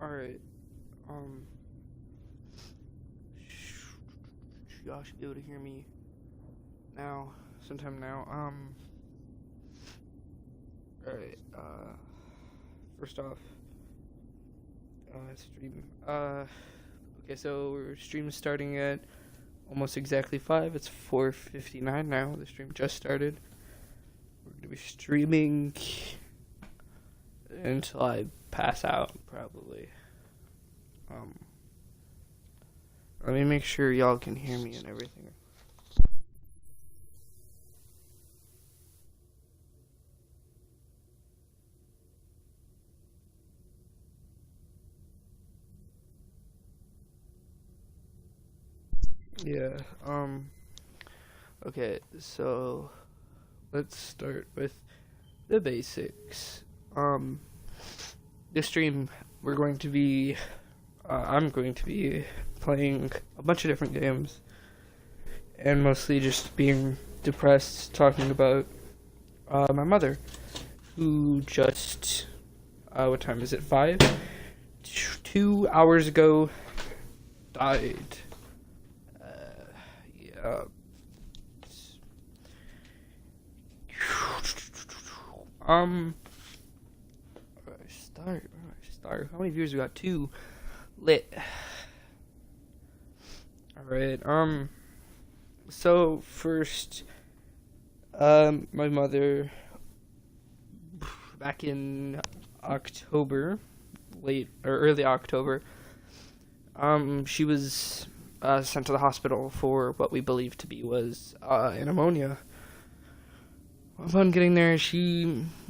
Alright, um, y'all should be able to hear me now, sometime now. Alright, first off, stream. Okay, so stream's starting at almost exactly 5. It's 4:59 now. The stream just started. We're gonna be streaming until I pass out, probably. Um, Let me make sure y'all can hear me and everything. Yeah, okay, so let's start with the basics. This stream, I'm going to be playing a bunch of different games, and mostly just being depressed, talking about, my mother, who just, what time is it, 5? 2 hours ago, died. Yeah. Where do I start? How many viewers we got? 2. Lit. Alright, so first, my mother, back in October, late, or early October, she was, sent to the hospital for what we believe to be was, pneumonia. Upon getting there,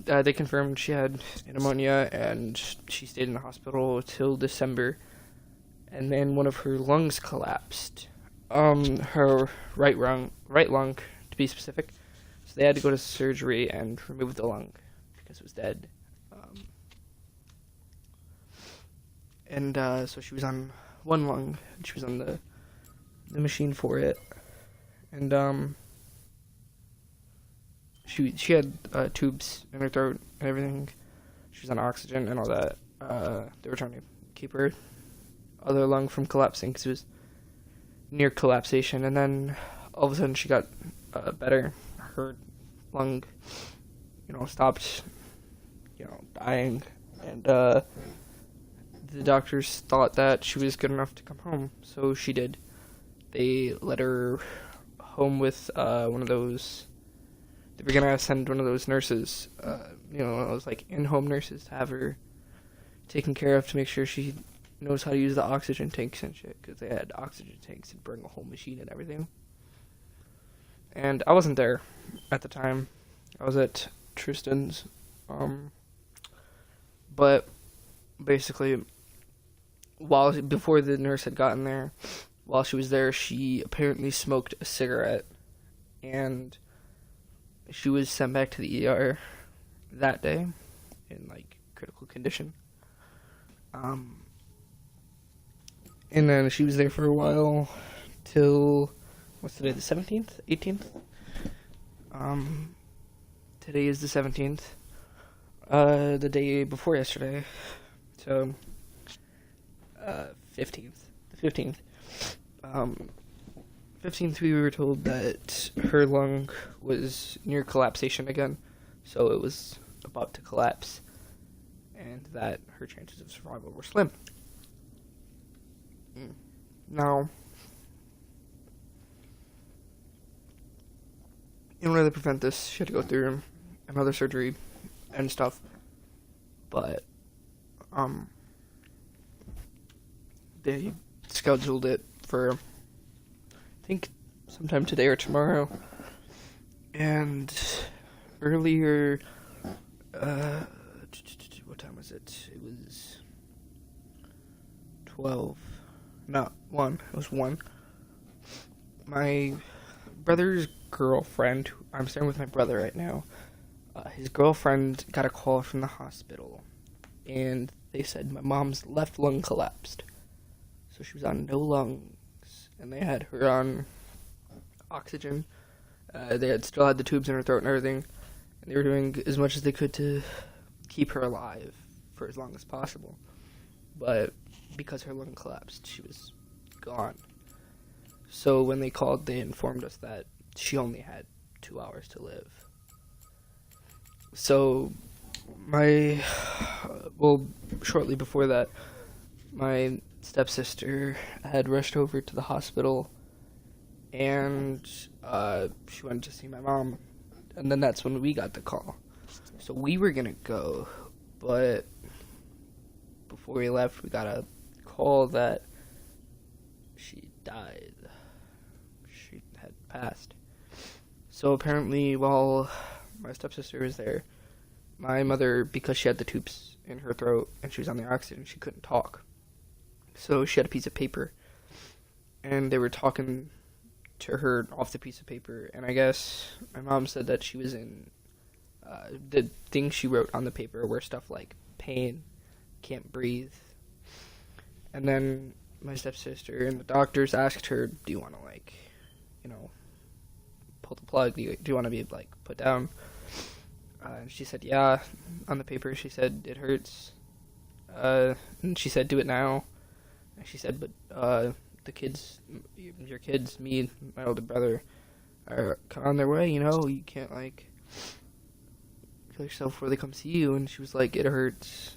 they confirmed she had pneumonia, and she stayed in the hospital till December. And then one of her lungs collapsed. Her right lung, to be specific. So they had to go to surgery and remove the lung because it was dead. So she was on one lung, and she was on the machine for it. And she had tubes in her throat and everything. She was on oxygen and all that. They were trying to keep her other lung from collapsing because it was near collapsation. And then all of a sudden she got better. Her lung, stopped, dying. And the doctors thought that she was good enough to come home, so she did. They let her home with one of those. They were gonna send one of those nurses, those like in-home nurses, to have her taken care of to make sure she knows how to use the oxygen tanks and shit, because they had oxygen tanks and bring a whole machine and everything. And I wasn't there at the time. I was at Tristan's. But basically, before the nurse had gotten there, while she was there, she apparently smoked a cigarette, and she was sent back to the ER that day in critical condition. And then she was there for a while till, what's today, the 17th? 18th? Today is the 17th. The day before yesterday. So, 15th. The 15th. 15th, we were told that her lung was near collapsation again, so it was about to collapse, and that her chances of survival were slim. Now, in order to prevent this, she had to go through another surgery and stuff, but, they scheduled it for, I think, sometime today or tomorrow. And earlier, what time was it? It was 12. Not 1. It was 1. My brother's girlfriend, I'm staying with my brother right now, his girlfriend got a call from the hospital, and they said my mom's left lung collapsed. So she was on no lungs, and they had her on oxygen. They still had the tubes in her throat and everything, and they were doing as much as they could to keep her alive for as long as possible. but because her lung collapsed, she was gone. So when they called, they informed us that she only had 2 hours to live. So shortly before that, my stepsister had rushed over to the hospital, and she went to see my mom, and then that's when we got the call. So we were gonna go, but before we left, we got a call that she died. She had passed. So apparently, while my stepsister was there, my mother, because she had the tubes in her throat and she was on the oxygen, she couldn't talk. So she had a piece of paper, and they were talking to her off the piece of paper, and I guess my mom said that she was in, the things she wrote on the paper were stuff like pain, can't breathe, and then my stepsister and the doctors asked her, do you want to, like, pull the plug, do you want to be, like, put down? And she said, yeah. On the paper, she said, it hurts. And she said, do it now. And she said, but the kids, your kids, me, my older brother, are on their way, you can't, like, kill yourself before they come see you. And she was like, it hurts,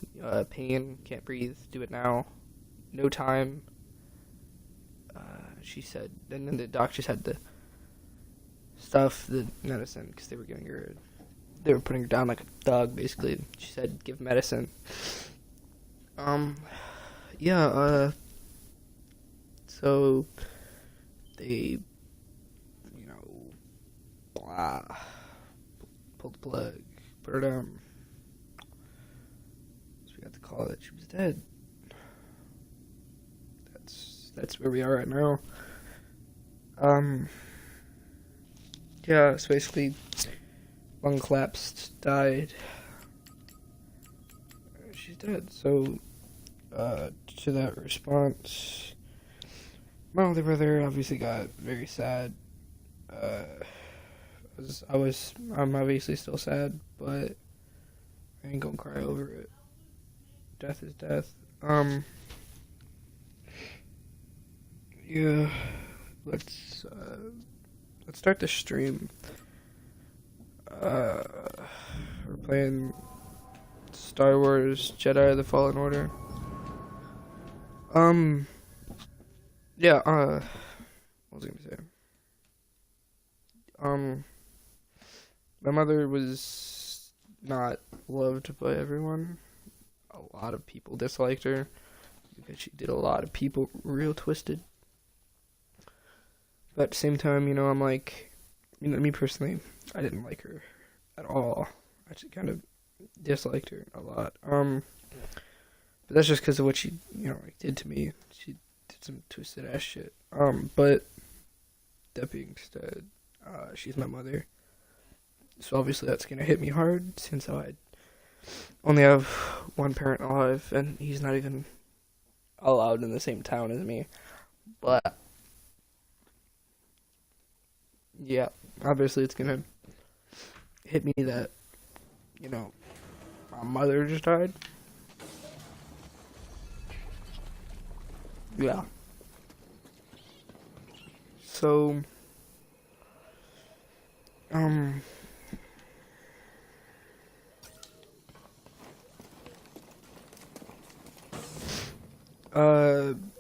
pain, can't breathe, do it now, no time. She said, and then the doctors had the stuff, the medicine, because they were putting her down like a dog, basically. She said, give medicine. So they, pulled the plug, put her down. So we got the call that she was dead. That's where we are right now. So basically, lung collapsed, died. She's dead. So, to that response, my older brother obviously got very sad. I'm obviously still sad, but I ain't gonna cry over it. Death is death. Yeah, let's start the stream. We're playing Star Wars Jedi: The Fallen Order. What was I gonna say? My mother was not loved by everyone. A lot of people disliked her because she did a lot of people real twisted. But at the same time, I'm like, me personally, I didn't like her at all. I actually kind of disliked her a lot. But that's just because of what she, did to me. She did some twisted ass shit. But that being said, she's my mother. So obviously that's gonna hit me hard since I only have one parent alive and he's not even allowed in the same town as me. But yeah, obviously it's gonna hit me that, my mother just died. Yeah. So,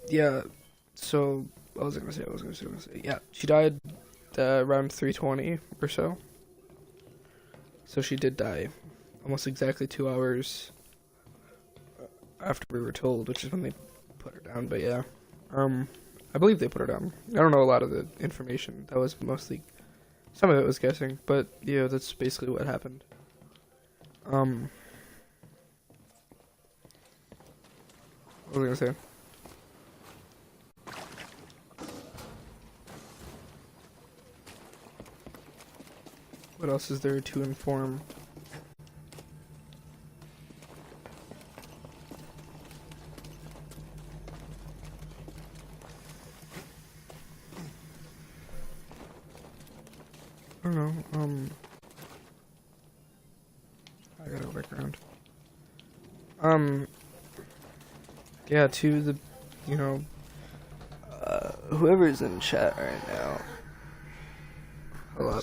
yeah, so, what was I gonna say? Yeah, she died, around 3:20 or so. So she did die almost exactly 2 hours after we were told, which is when they put her down, but yeah. I believe they put her down. I don't know a lot of the information. That was mostly, some of it was guessing, but yeah, that's basically what happened. What was I gonna say? What else is there to inform? I don't know, I gotta go back around. Yeah, to the, you know, whoever's in chat right now. Hello.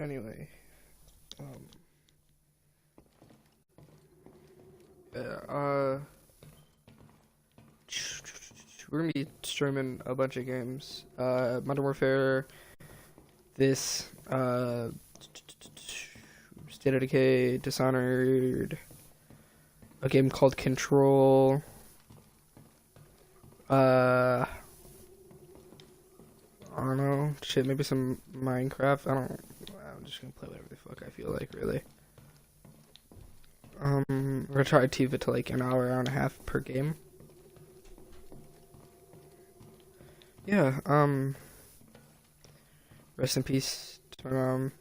Anyway, we're gonna be streaming a bunch of games. Modern Warfare, this, State of Decay, Dishonored, a game called Control, I don't know, shit, maybe some Minecraft, I'm just gonna play whatever the fuck I feel like, really. We're gonna try to keep it to like an hour, hour and a half per game. Yeah, rest in peace to my mom.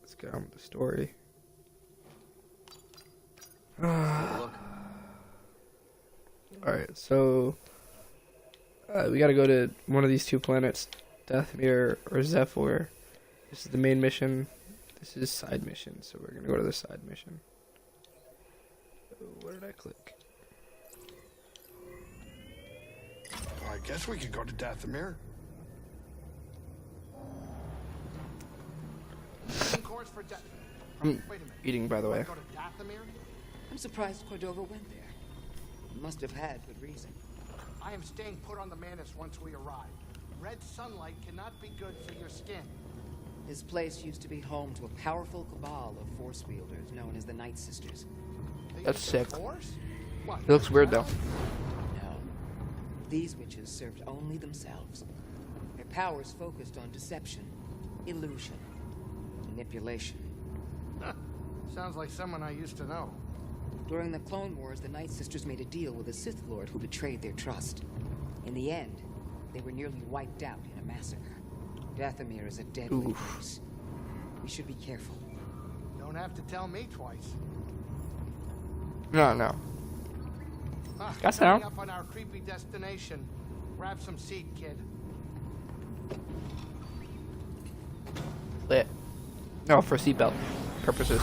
Let's get on with the story. Alright, so we gotta go to one of these two planets, Dathomir or Zephyr. This is the main mission. This is side mission, so we're gonna go to the side mission. What did I click? I guess we could go to Dathomir. I'm eating, by the way. I'm surprised Cordova went there. He must have had good reason. I am staying put on the Manus once we arrive. Red sunlight cannot be good for your skin. His place used to be home to a powerful cabal of force wielders known as the Night Sisters. That's sick. What? It looks weird, though. No. These witches served only themselves. Their powers focused on deception, illusion, manipulation. Huh. Sounds like someone I used to know. During the Clone Wars, the Night Sisters made a deal with a Sith Lord who betrayed their trust. In the end, they were nearly wiped out in a massacre. Dathomir is a deadly place. We should be careful. Don't have to tell me twice. No. Guess Coming now. up on our creepy destination. Grab some seat, kid. Lit. No, for seatbelt purposes.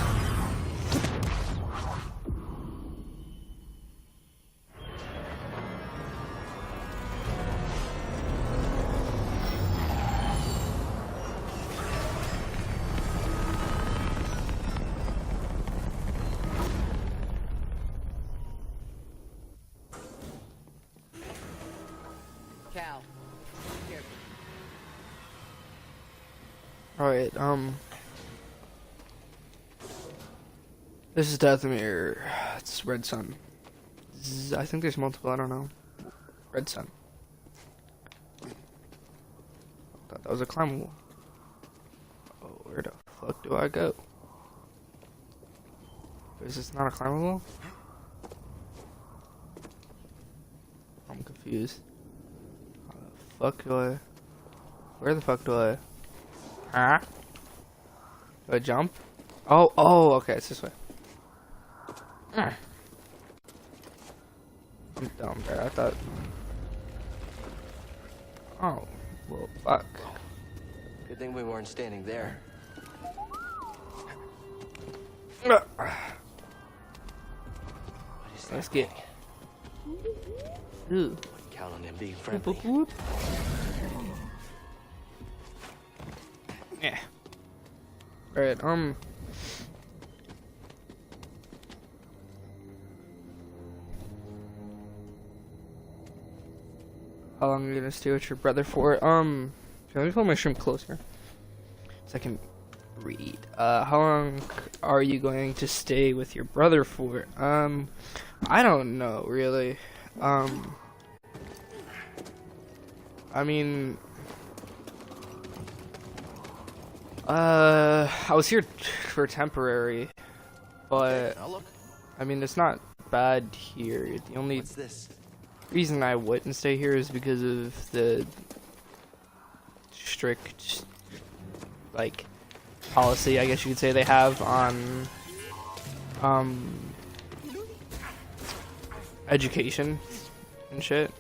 Cal, be careful. Alright, this is Dathomir. It's Red Sun. I think there's multiple, I don't know. Red Sun. Thought that was a climbable. Oh, where the fuck do I go? Is this not a climbable? I'm confused. How the fuck do I... Where the fuck do I... Huh? Do I jump? Oh, okay, it's this way. I'm dumb there, I thought... Oh, well, fuck. Good thing we weren't standing there. Let's get... Ooh. Count on him being Whoop, friendly. whoop, whoop. Yeah. Alright, how long are you gonna stay with your brother for? Let me pull my shrimp closer so I can read. How long are you going to stay with your brother for? I don't know, really. I mean, I was here for temporary, but I mean, it's not bad here. The only What's this? reason I wouldn't stay here is because of the strict, like, policy, I guess you could say, they have on, education and shit.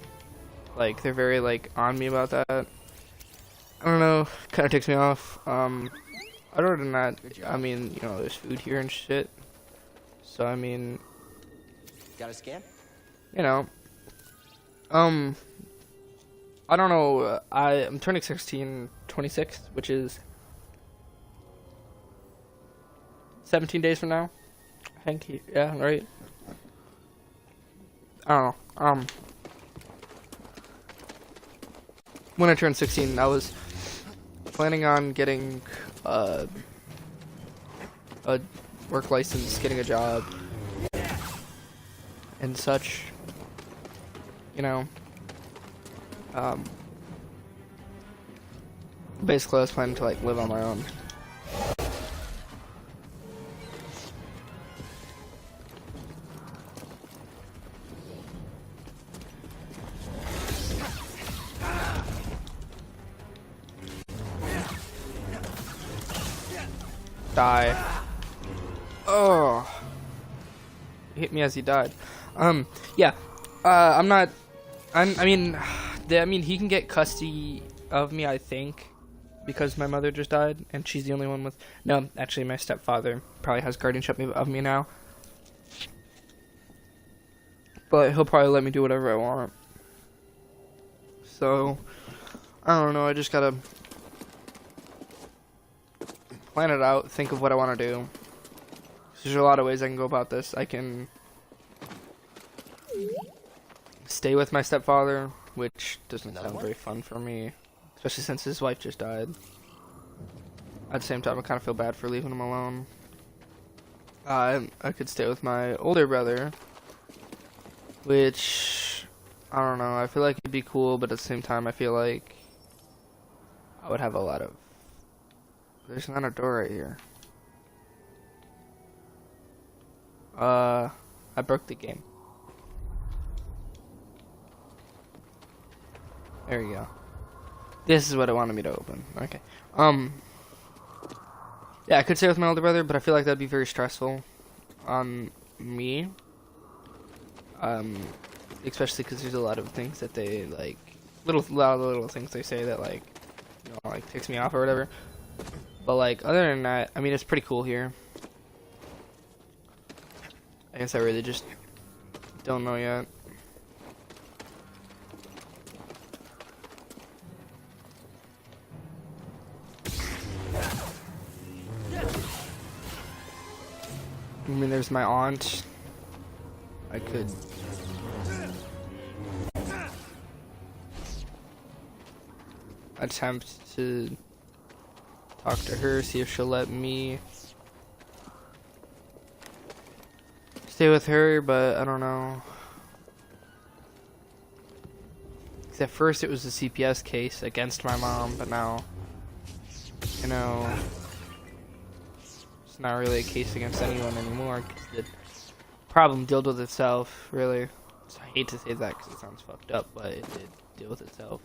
Like, they're very, like, on me about that. I don't know, kind of ticks me off. Other than that, I mean, you know, there's food here and shit. So, I mean... Got a scan? You know. I don't know, I'm turning 16, 26th, which is 17 days from now. I think, yeah, right? I don't know, when I turned 16, I was planning on getting, a work license, getting a job, and such, you know. Basically I was planning to, like, live on my own. Die. Oh. He hit me as he died. Yeah. I mean, he can get custody of me, I think, because my mother just died, and she's the only one with... No, actually, my stepfather probably has guardianship of me now. But he'll probably let me do whatever I want. So, I don't know, I just gotta plan it out, think of what I want to do. There's a lot of ways I can go about this. I can stay with my stepfather, which doesn't sound very fun for me, especially since his wife just died. At the same time, I kind of feel bad for leaving him alone. I could stay with my older brother, which, I don't know, I feel like it'd be cool, but at the same time, I feel like I would have a lot of... There's not a door right here. I broke the game. There you go. This is what it wanted me to open. Okay. Yeah, I could stay with my older brother, but I feel like that'd be very stressful on me. Especially because there's a lot of things that they, like, a lot of little things they say that, like, you know, like, ticks me off or whatever. But, like, other than that, I mean, it's pretty cool here. I guess I really just don't know yet. I mean, there's my aunt. I could... attempt to talk to her, see if she'll let me stay with her, but I don't know. 'Cause at first it was a CPS case against my mom, but now, you know, it's not really a case against anyone anymore, 'cause the problem dealt with itself, really. So I hate to say that because it sounds fucked up, but it did deal with itself.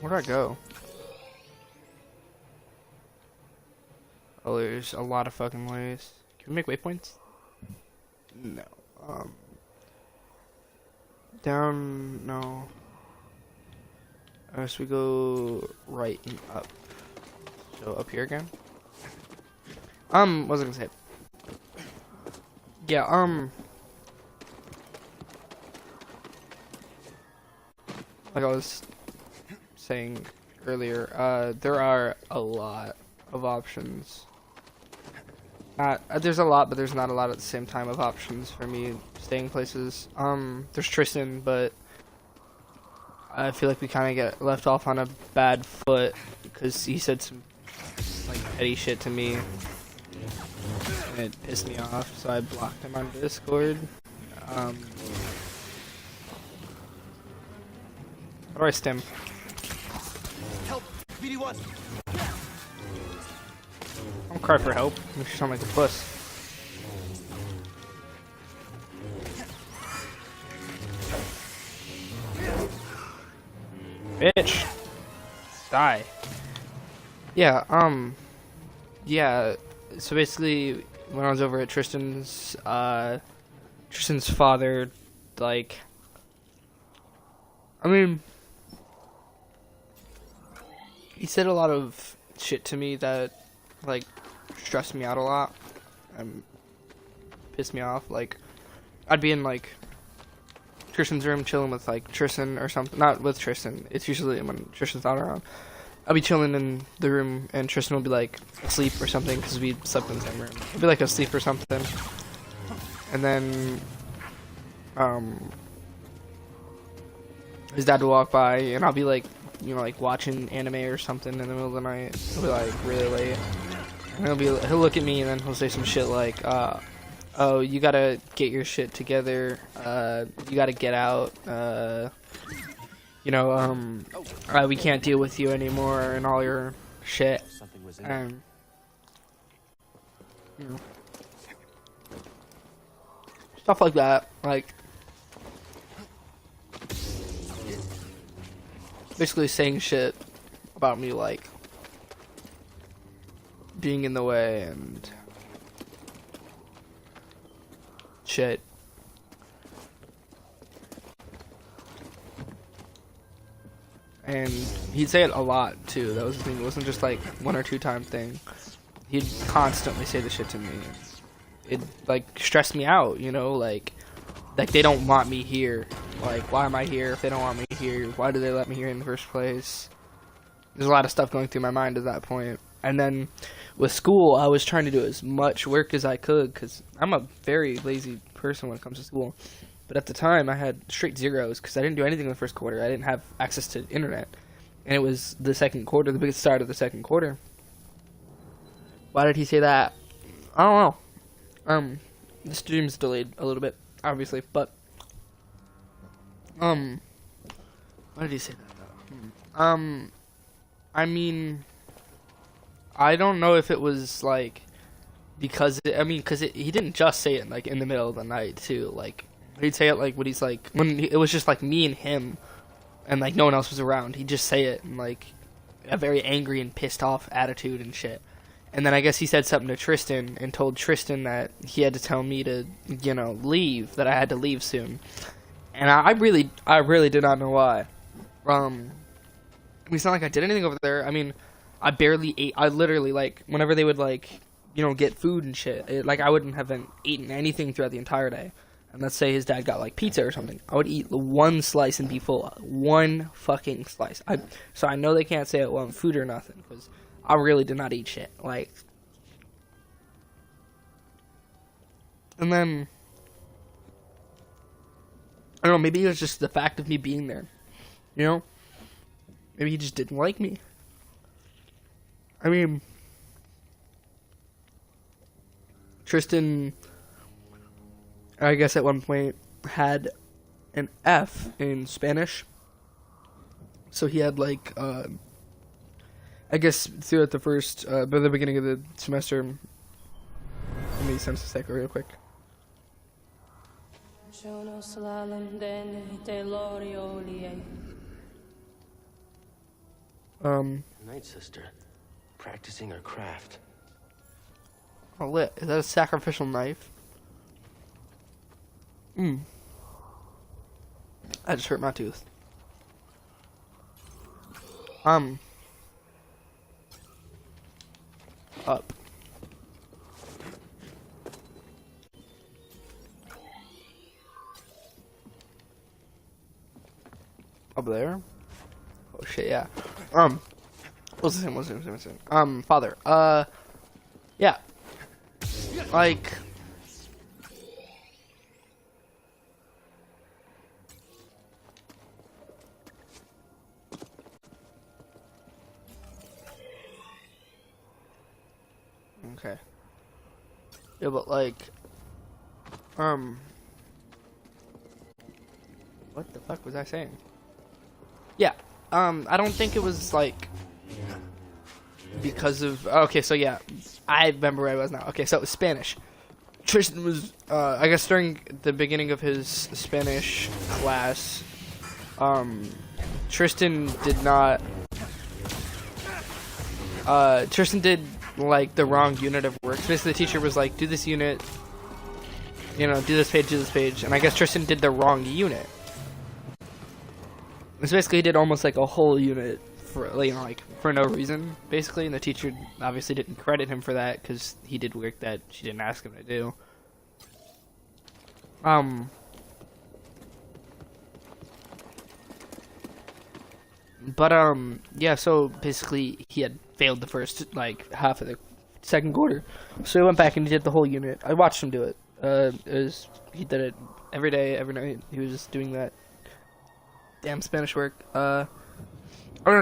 Where'd I go? Oh, there's a lot of fucking ways. Can we make waypoints? No. Down, no. I guess we go right and up. So up here again? What was I gonna say? Yeah, like I was saying earlier, there are a lot of options. There's a lot, but there's not a lot at the same time of options for me staying places. There's Tristan, but I feel like we kind of get left off on a bad foot because he said some, like, petty shit to me, and it pissed me off, so I blocked him on Discord. How do I stem? Help! BD1! Don't cry for help. You sound like a puss. Bitch. Die. Yeah, yeah, so basically, when I was over at Tristan's father, like, I mean, he said a lot of shit to me that, like, stressed me out a lot and pissed me off. Like, I'd be in, like, Tristan's room chilling with, like, Tristan or something. Not with Tristan. It's usually when Tristan's not around. I'll be chilling in the room, and Tristan will be, like, asleep or something, because we slept in the same room. He'll be, like, asleep or something. And then, his dad will walk by, and I'll be, like, you know, like, watching anime or something in the middle of the night. It'll be, like, really late. And he'll look at me, and then he'll say some shit like, oh, you gotta get your shit together, you gotta get out, you know, we can't deal with you anymore, and all your shit, and, you know, stuff like that, like, basically saying shit about me, like, being in the way, and shit. And he'd say it a lot too. That was the thing. It wasn't just like one or two time thing. He'd constantly say the shit to me. It like stressed me out, you know, like they don't want me here. Like, why am I here if they don't want me here? Why do they let me here in the first place? There's a lot of stuff going through my mind at that point. And then with school, I was trying to do as much work as I could, because I'm a very lazy person when it comes to school. But at the time, I had straight zeros, because I didn't do anything in the first quarter. I didn't have access to internet. And it was the second quarter, the biggest start of the second quarter. Why did he say that? I don't know. The stream's delayed a little bit, obviously, but, why did he say that, though? I mean, I don't know if it was, like, because, he didn't just say it, like, in the middle of the night, too, like, he'd say it, like, when he's, like, it was just, like, me and him, and, like, no one else was around, he'd just say it in, like, a very angry and pissed off attitude and shit, and then I guess he said something to Tristan, and told Tristan that he had to tell me to, you know, leave, that I had to leave soon, and I really did not know why. It's not like I did anything over there. I mean, I barely ate. I literally, like, whenever they would, like, you know, get food and shit, like, I wouldn't have eaten anything throughout the entire day. And let's say his dad got, like, pizza or something. I would eat one slice and be full. One fucking slice. So I know they can't say it wasn't food or nothing, because I really did not eat shit. Like, and then, I don't know, maybe it was just the fact of me being there, you know? Maybe he just didn't like me. I mean, Tristan, I guess at one point, had an F in Spanish. So he had, like, I guess throughout the first, by the beginning of the semester, let me sense a sec real quick. Night sister, practicing her craft. Oh, lit. Is that a sacrificial knife? I just hurt my tooth. Up. Up there? Oh shit, yeah. What's his name? Father. Yeah. Like, okay. Yeah, but like, what the fuck was I saying? Yeah, I don't think it was like, because of okay, so yeah, I remember where I was now. Okay, so it was Spanish. Tristan was I guess during the beginning of his Spanish class, Tristan did not Tristan did like the wrong unit of work. Basically the teacher was like, do this unit, you know, do this page, and I guess Tristan did the wrong unit. So basically he did almost like a whole unit for, you know, like for no reason, basically, and the teacher obviously didn't credit him for that because he did work that she didn't ask him to do. Yeah, so basically he had failed the first, like, half of the second quarter. So he went back and he did the whole unit. I watched him do it. He did it every day, every night. He was just doing that damn Spanish work. Other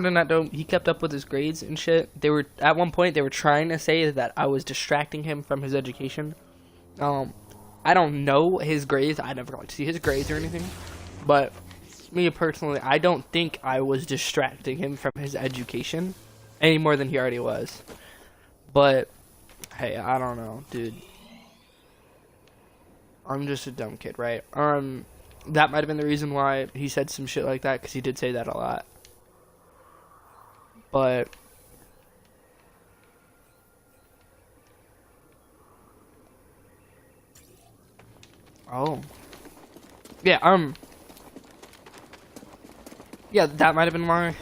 than that, though, he kept up with his grades and shit. They were, at one point, they were trying to say that I was distracting him from his education. I don't know his grades. I never got to see his grades or anything. But me personally, I don't think I was distracting him from his education any more than he already was. But hey, I don't know, dude. I'm just a dumb kid, right? That might have been the reason why he said some shit like that, because he did say that a lot. But oh yeah, yeah, that might have been why.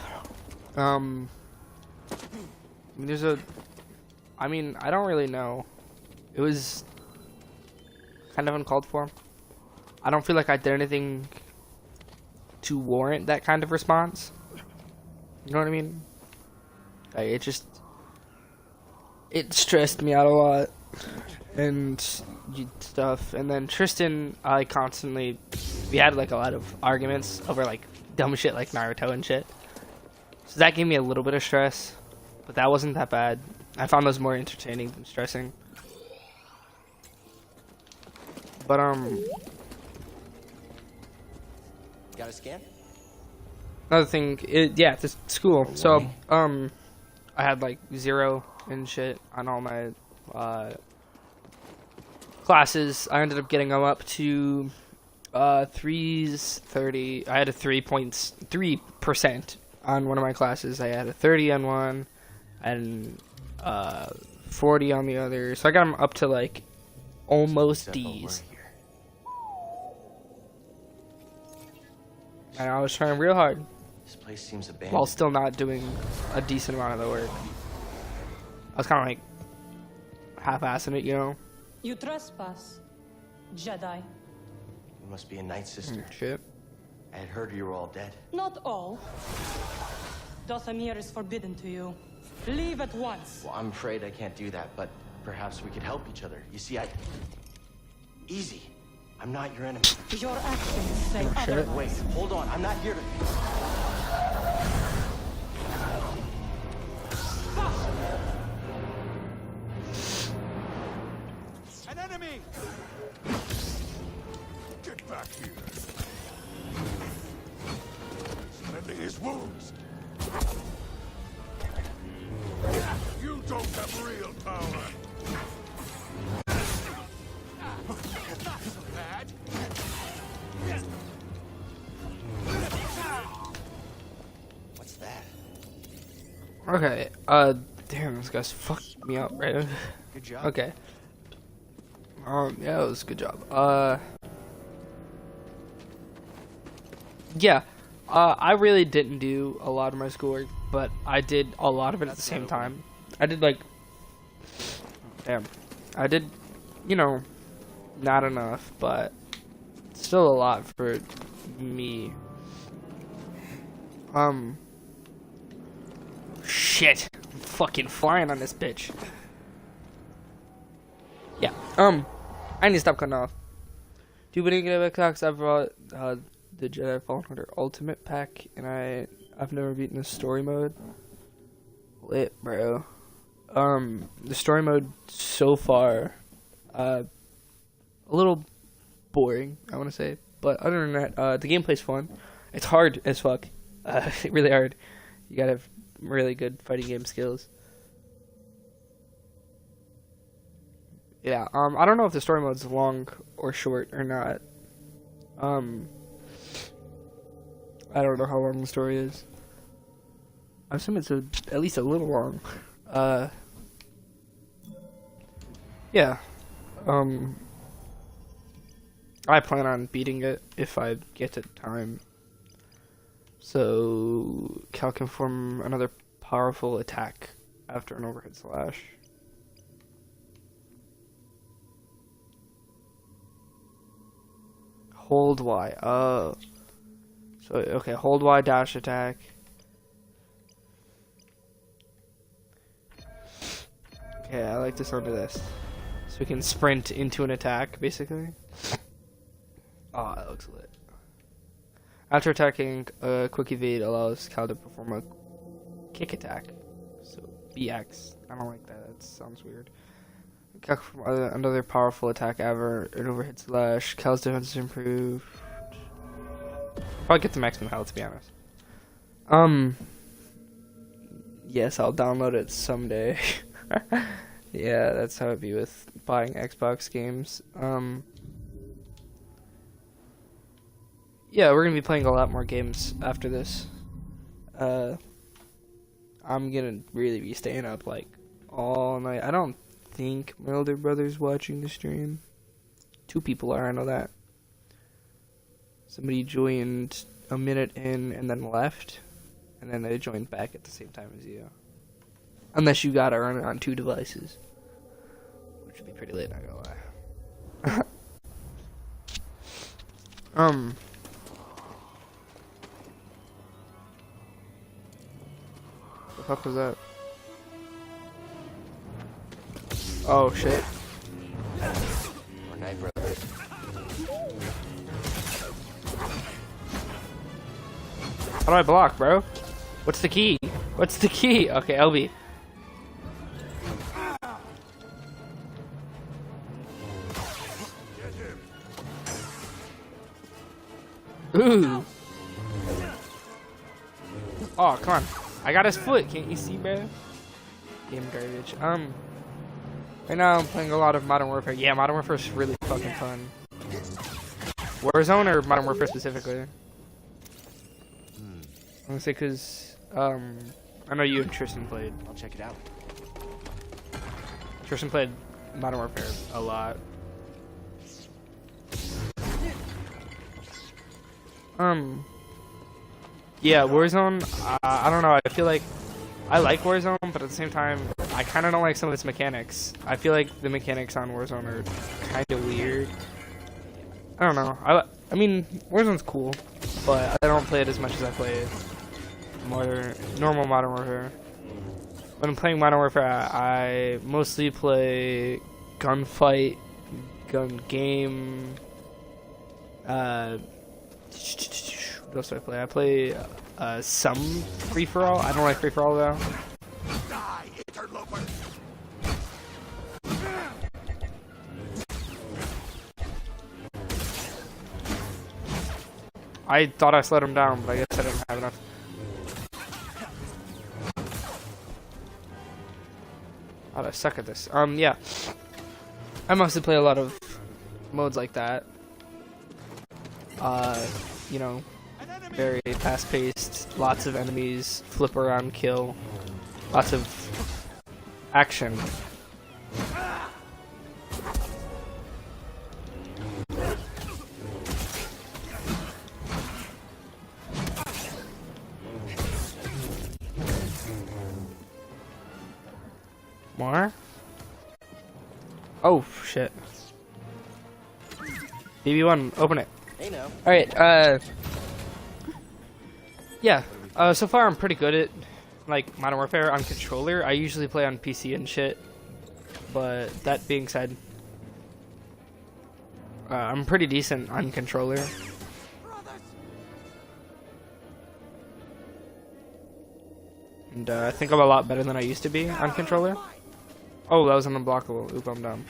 There's a, I mean, I don't really know. It was kind of uncalled for. I don't feel like I did anything to warrant that kind of response. You know what I mean? Like, it stressed me out a lot and stuff. And then Tristan, we had like a lot of arguments over like dumb shit like Naruto and shit. So that gave me a little bit of stress, but that wasn't that bad. I found those more entertaining than stressing. But Got a scan? another thing, yeah, it's school. So I had like 0 and shit on all my classes. I ended up getting them up to 330. I had a 3% on one of my classes. I had a 30 on one and 40 on the other. So I got them up to like almost D's. And I was trying real hard This place seems abandoned. while still not doing a decent amount of the work. I was kind of like half-assing it, you know? You trespass, Jedi. You must be a night sister. Shit. I had heard you were all dead. Not all. Dothamir is forbidden to you. Leave at once. Well, I'm afraid I can't do that, but perhaps we could help each other. You see, Easy. I'm not your enemy. Your actions say shit. otherwise. Wait, hold on. I'm not here to... An enemy! Get back here. He's mending his wounds. You don't have real power. Not so bad. What's that? Okay, damn, this guy's fucked me up, right? Good job. Okay. Yeah, it was a good job. Yeah, I really didn't do a lot of my schoolwork, but I did a lot of it at the same time. I did like, damn, I did, you know, not enough, but still a lot for me. Shit, I'm fucking flying on this bitch. Yeah, I need to stop cutting off. Do you believe in Xbox? I've brought the Jedi Fallen Order Ultimate Pack, and I've never beaten the story mode. Lit, bro. The story mode so far, a little boring, I want to say. But other than that, the gameplay's fun. It's hard as fuck. Really hard. You gotta have really good fighting game skills. Yeah, I don't know if the story mode's long or short or not. I don't know how long the story is. I assume it's at least a little long. Yeah. I plan on beating it if I get to time. So, Cal can form another powerful attack after an overhead slash. Hold Y. Oh. So, okay, hold Y, dash attack. Okay, I like the sound of this. So we can sprint into an attack, basically. Oh, that looks lit. After attacking, a quick evade allows Cal to perform a kick attack. So, BX. I don't like that. That sounds weird. Cal can perform another powerful attack ever. An overhead slash. Cal's defense is improved. Probably get to maximum health, to be honest. Yes, I'll download it someday. Yeah, that's how it'd be with buying Xbox games. Yeah, we're gonna be playing a lot more games after this. I'm gonna really be staying up like all night. I don't think my older brother's watching the stream. 2 people are, I know that. Somebody joined a minute in and then left, and then they joined back at the same time as you. Unless you gotta run it on 2 devices, which would be pretty late, not gonna lie. The fuck was that? Oh shit. Or Night Brothers. How do I block, bro? What's the key? What's the key? Okay, LB. Ooh. Oh, come on. I got his foot. Can't you see, bro? Game garbage. Right now I'm playing a lot of Modern Warfare. Yeah, Modern Warfare is really fucking fun. Warzone or Modern Warfare specifically? I'm gonna say because, I know you and Tristan played. I'll check it out. Tristan played Modern Warfare a lot. Yeah, Warzone, I don't know, I feel like I like Warzone, but at the same time, I kind of don't like some of its mechanics. I feel like the mechanics on Warzone are kind of weird. I don't know, I mean, Warzone's cool, but I don't play it as much as I play normal Modern Warfare. When I'm playing Modern Warfare, I mostly play gunfight, gun game, what else do I play? I play some free-for-all. I don't like free-for-all though. Die, interloper! I thought I slowed him down, but I guess I didn't have enough. God, I suck at this. Yeah. I mostly play a lot of modes like that. You know, very fast-paced, lots of enemies, flip around, kill, lots of action. More? Oh, shit. BB1, open it. Hey now. Alright, yeah, so far I'm pretty good at, like, Modern Warfare on controller. I usually play on PC and shit, but that being said, I'm pretty decent on controller. And I think I'm a lot better than I used to be on controller. Oh, that was an unblockable. Oop, I'm dumb.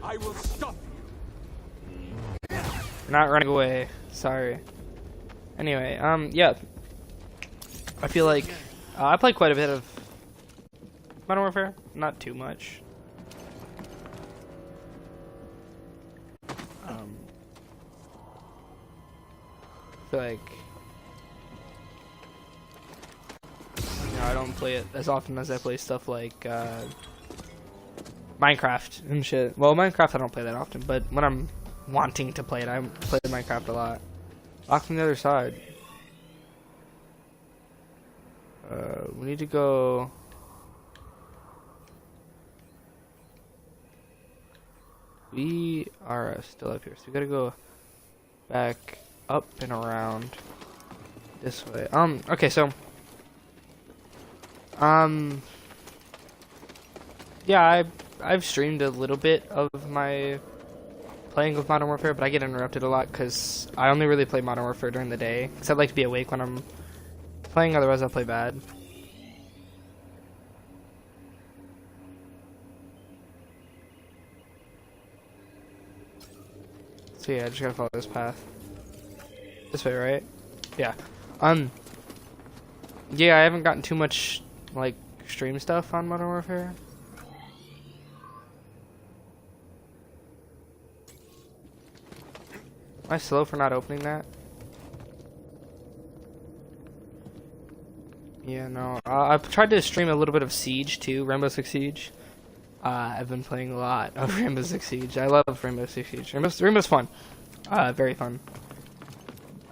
I will stop you. You're not running away. Sorry. Anyway, yeah. I feel like I played quite a bit of Modern Warfare. Not too much. I feel like I don't play it as often as I play stuff like Minecraft and shit. Well, Minecraft I don't play that often, but when I'm wanting to play it, I play Minecraft a lot. Lock from the other side. We need to go. We are still up here, so we gotta go back up and around this way. Okay, so yeah, I've streamed a little bit of my playing with Modern Warfare, but I get interrupted a lot because I only really play Modern Warfare during the day, because I like to be awake when I'm playing, otherwise I'll play bad. So yeah, I just gotta follow this path. This way, right? Yeah. Yeah, I haven't gotten too much, like, stream stuff on Modern Warfare. Am I slow for not opening that? Yeah, no. I've tried to stream a little bit of Siege too, Rainbow Six Siege. I've been playing a lot of Rainbow Six Siege. I love Rainbow Six Siege. Rainbow's fun. Very fun.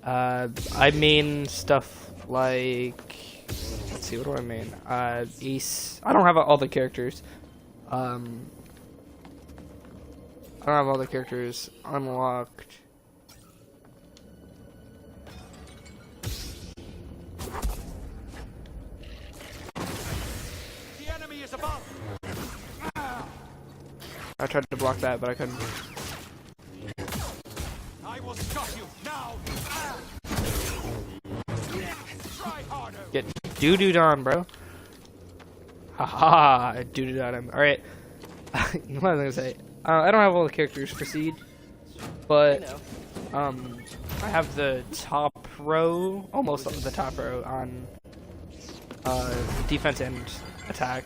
I main stuff like, let's see, what do I main? Ace. I don't have all the characters. I don't have all the characters unlocked. I tried to block that, but I couldn't. I will stop you now. Try harder. Get doo-dooed on, bro. Haha, doo-dooed on him. Alright. What was I gonna say? I don't have all the characters for Seed, but I have the top row, almost the top row on defense and attack.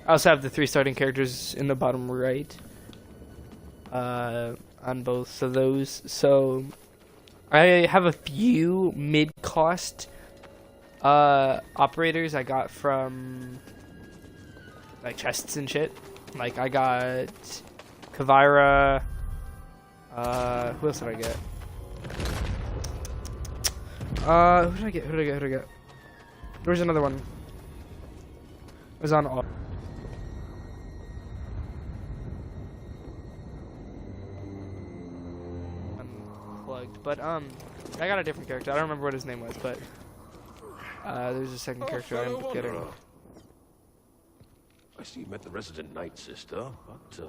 I also have the 3 starting characters in the bottom right on both of those. So I have a few mid-cost operators I got from like chests and shit. Like I got Kavira. Who else did I get? Who did I get? Who did I get? There was another one. It was on all. Unplugged, but I got a different character. I don't remember what his name was, but there's a second character I ended up getting. I see you met the resident Night Sister, but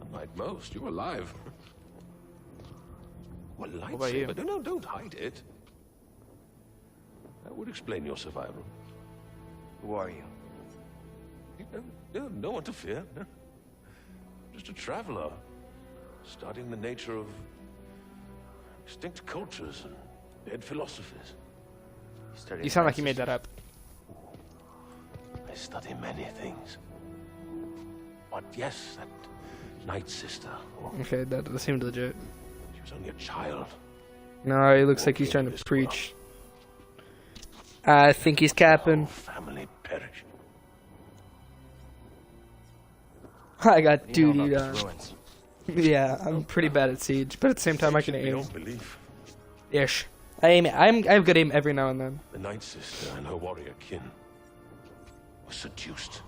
unlike most, you're alive. Well, What about you? lightsaber. No, don't hide it. That would explain your survival. Who are you? No one to fear. Just a traveler, studying the nature of extinct cultures and dead philosophies. You sound like you made that up. I study many things. But yes, that Night Sister. Okay, that seemed legit. She was only a child. No, he looks like he's trying to preach. I think he's capping. Family perished. I got You know duty about on. these ruins. Yeah, I'm pretty bad at Siege, but at the same time I can You aim. don't believe Ish. I have good aim every now and then. the Night Sister and her warrior kin were seduced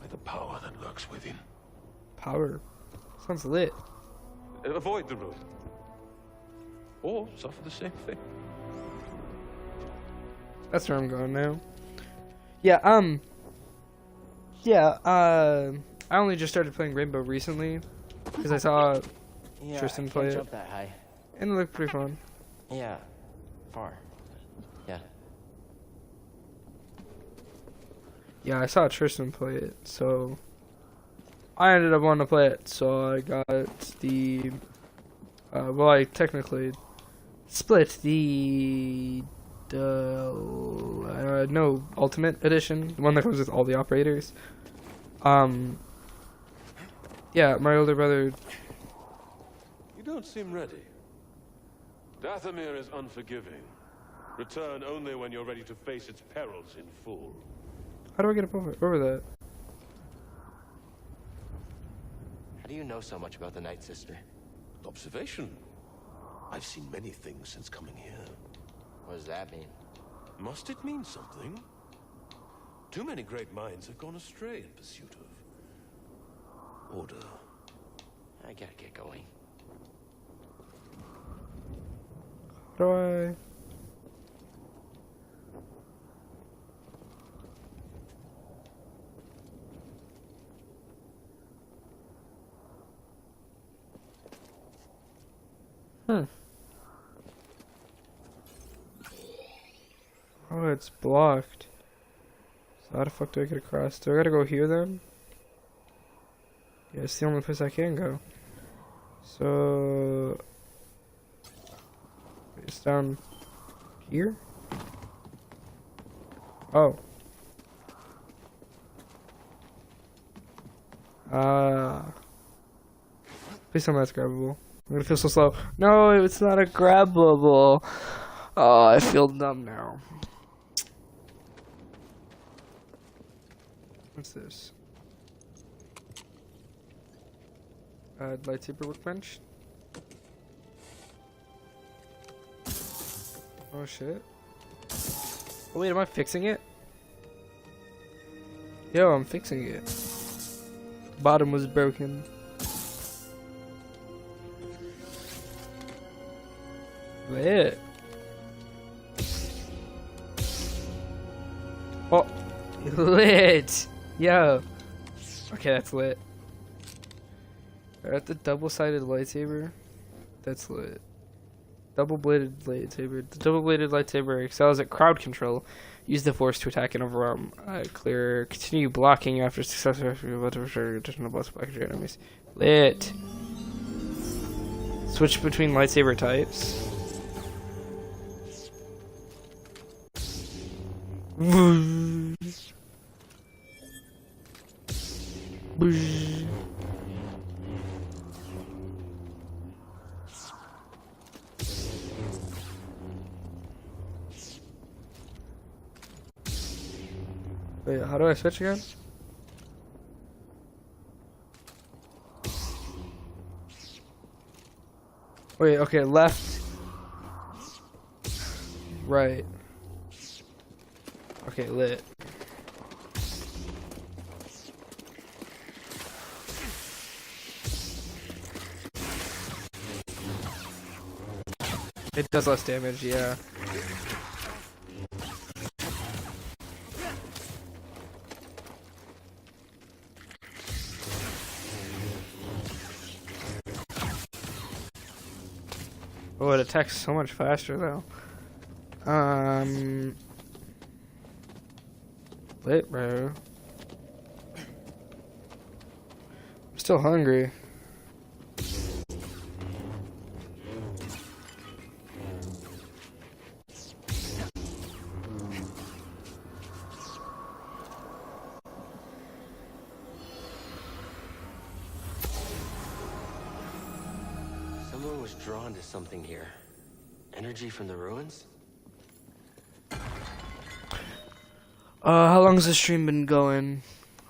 by the power that lurks within. Power. Sounds lit. Avoid the ruin, or suffer the same fate. That's where I'm going now. Yeah, I only just started playing Rainbow recently because I saw Tristan play it, jump that high. and it looked pretty fun. Yeah, far. Yeah. Yeah, I saw Tristan play it, so I ended up wanting to play it, so I got the. Well, I technically split the no Ultimate Edition, the one that comes with all the operators. Yeah, my older brother. You don't seem ready. Dathomir is unforgiving. Return only when you're ready to face its perils in full. How do I get up over that? How do you know so much about the Night Sister? Observation. I've seen many things since coming here. What does that mean? Must it mean something? Too many great minds have gone astray in pursuit of order. I gotta get going. How do I? Oh, it's blocked. So how the fuck do I get across? Do I gotta go here then? Yeah, it's the only place I can go. So it's down here? Oh. Please tell me that's grabbable. I'm gonna feel so slow. No, it's not a grabbable. Oh, I feel dumb now. What's this? Lightsaber workbench. Oh shit. Oh wait, am I fixing it? Yo, I'm fixing it. Bottom was broken. Lit. Oh, lit. Yo. Okay, that's lit. At the double-sided lightsaber, that's lit. Double-bladed lightsaber. The double-bladed lightsaber excels at crowd control. Use the force to attack and overwhelm. Clear. Continue blocking after successfully able to restore additional buffs back to your enemies. Lit. Switch between lightsaber types. Wait, how do I switch again? Wait, okay, left. Right. Okay, lit. It does less damage, yeah. Oh, it attacks so much faster though. Lit, bro. I'm still hungry. Someone was drawn to something here. Energy from the ruins? How long has the stream been going?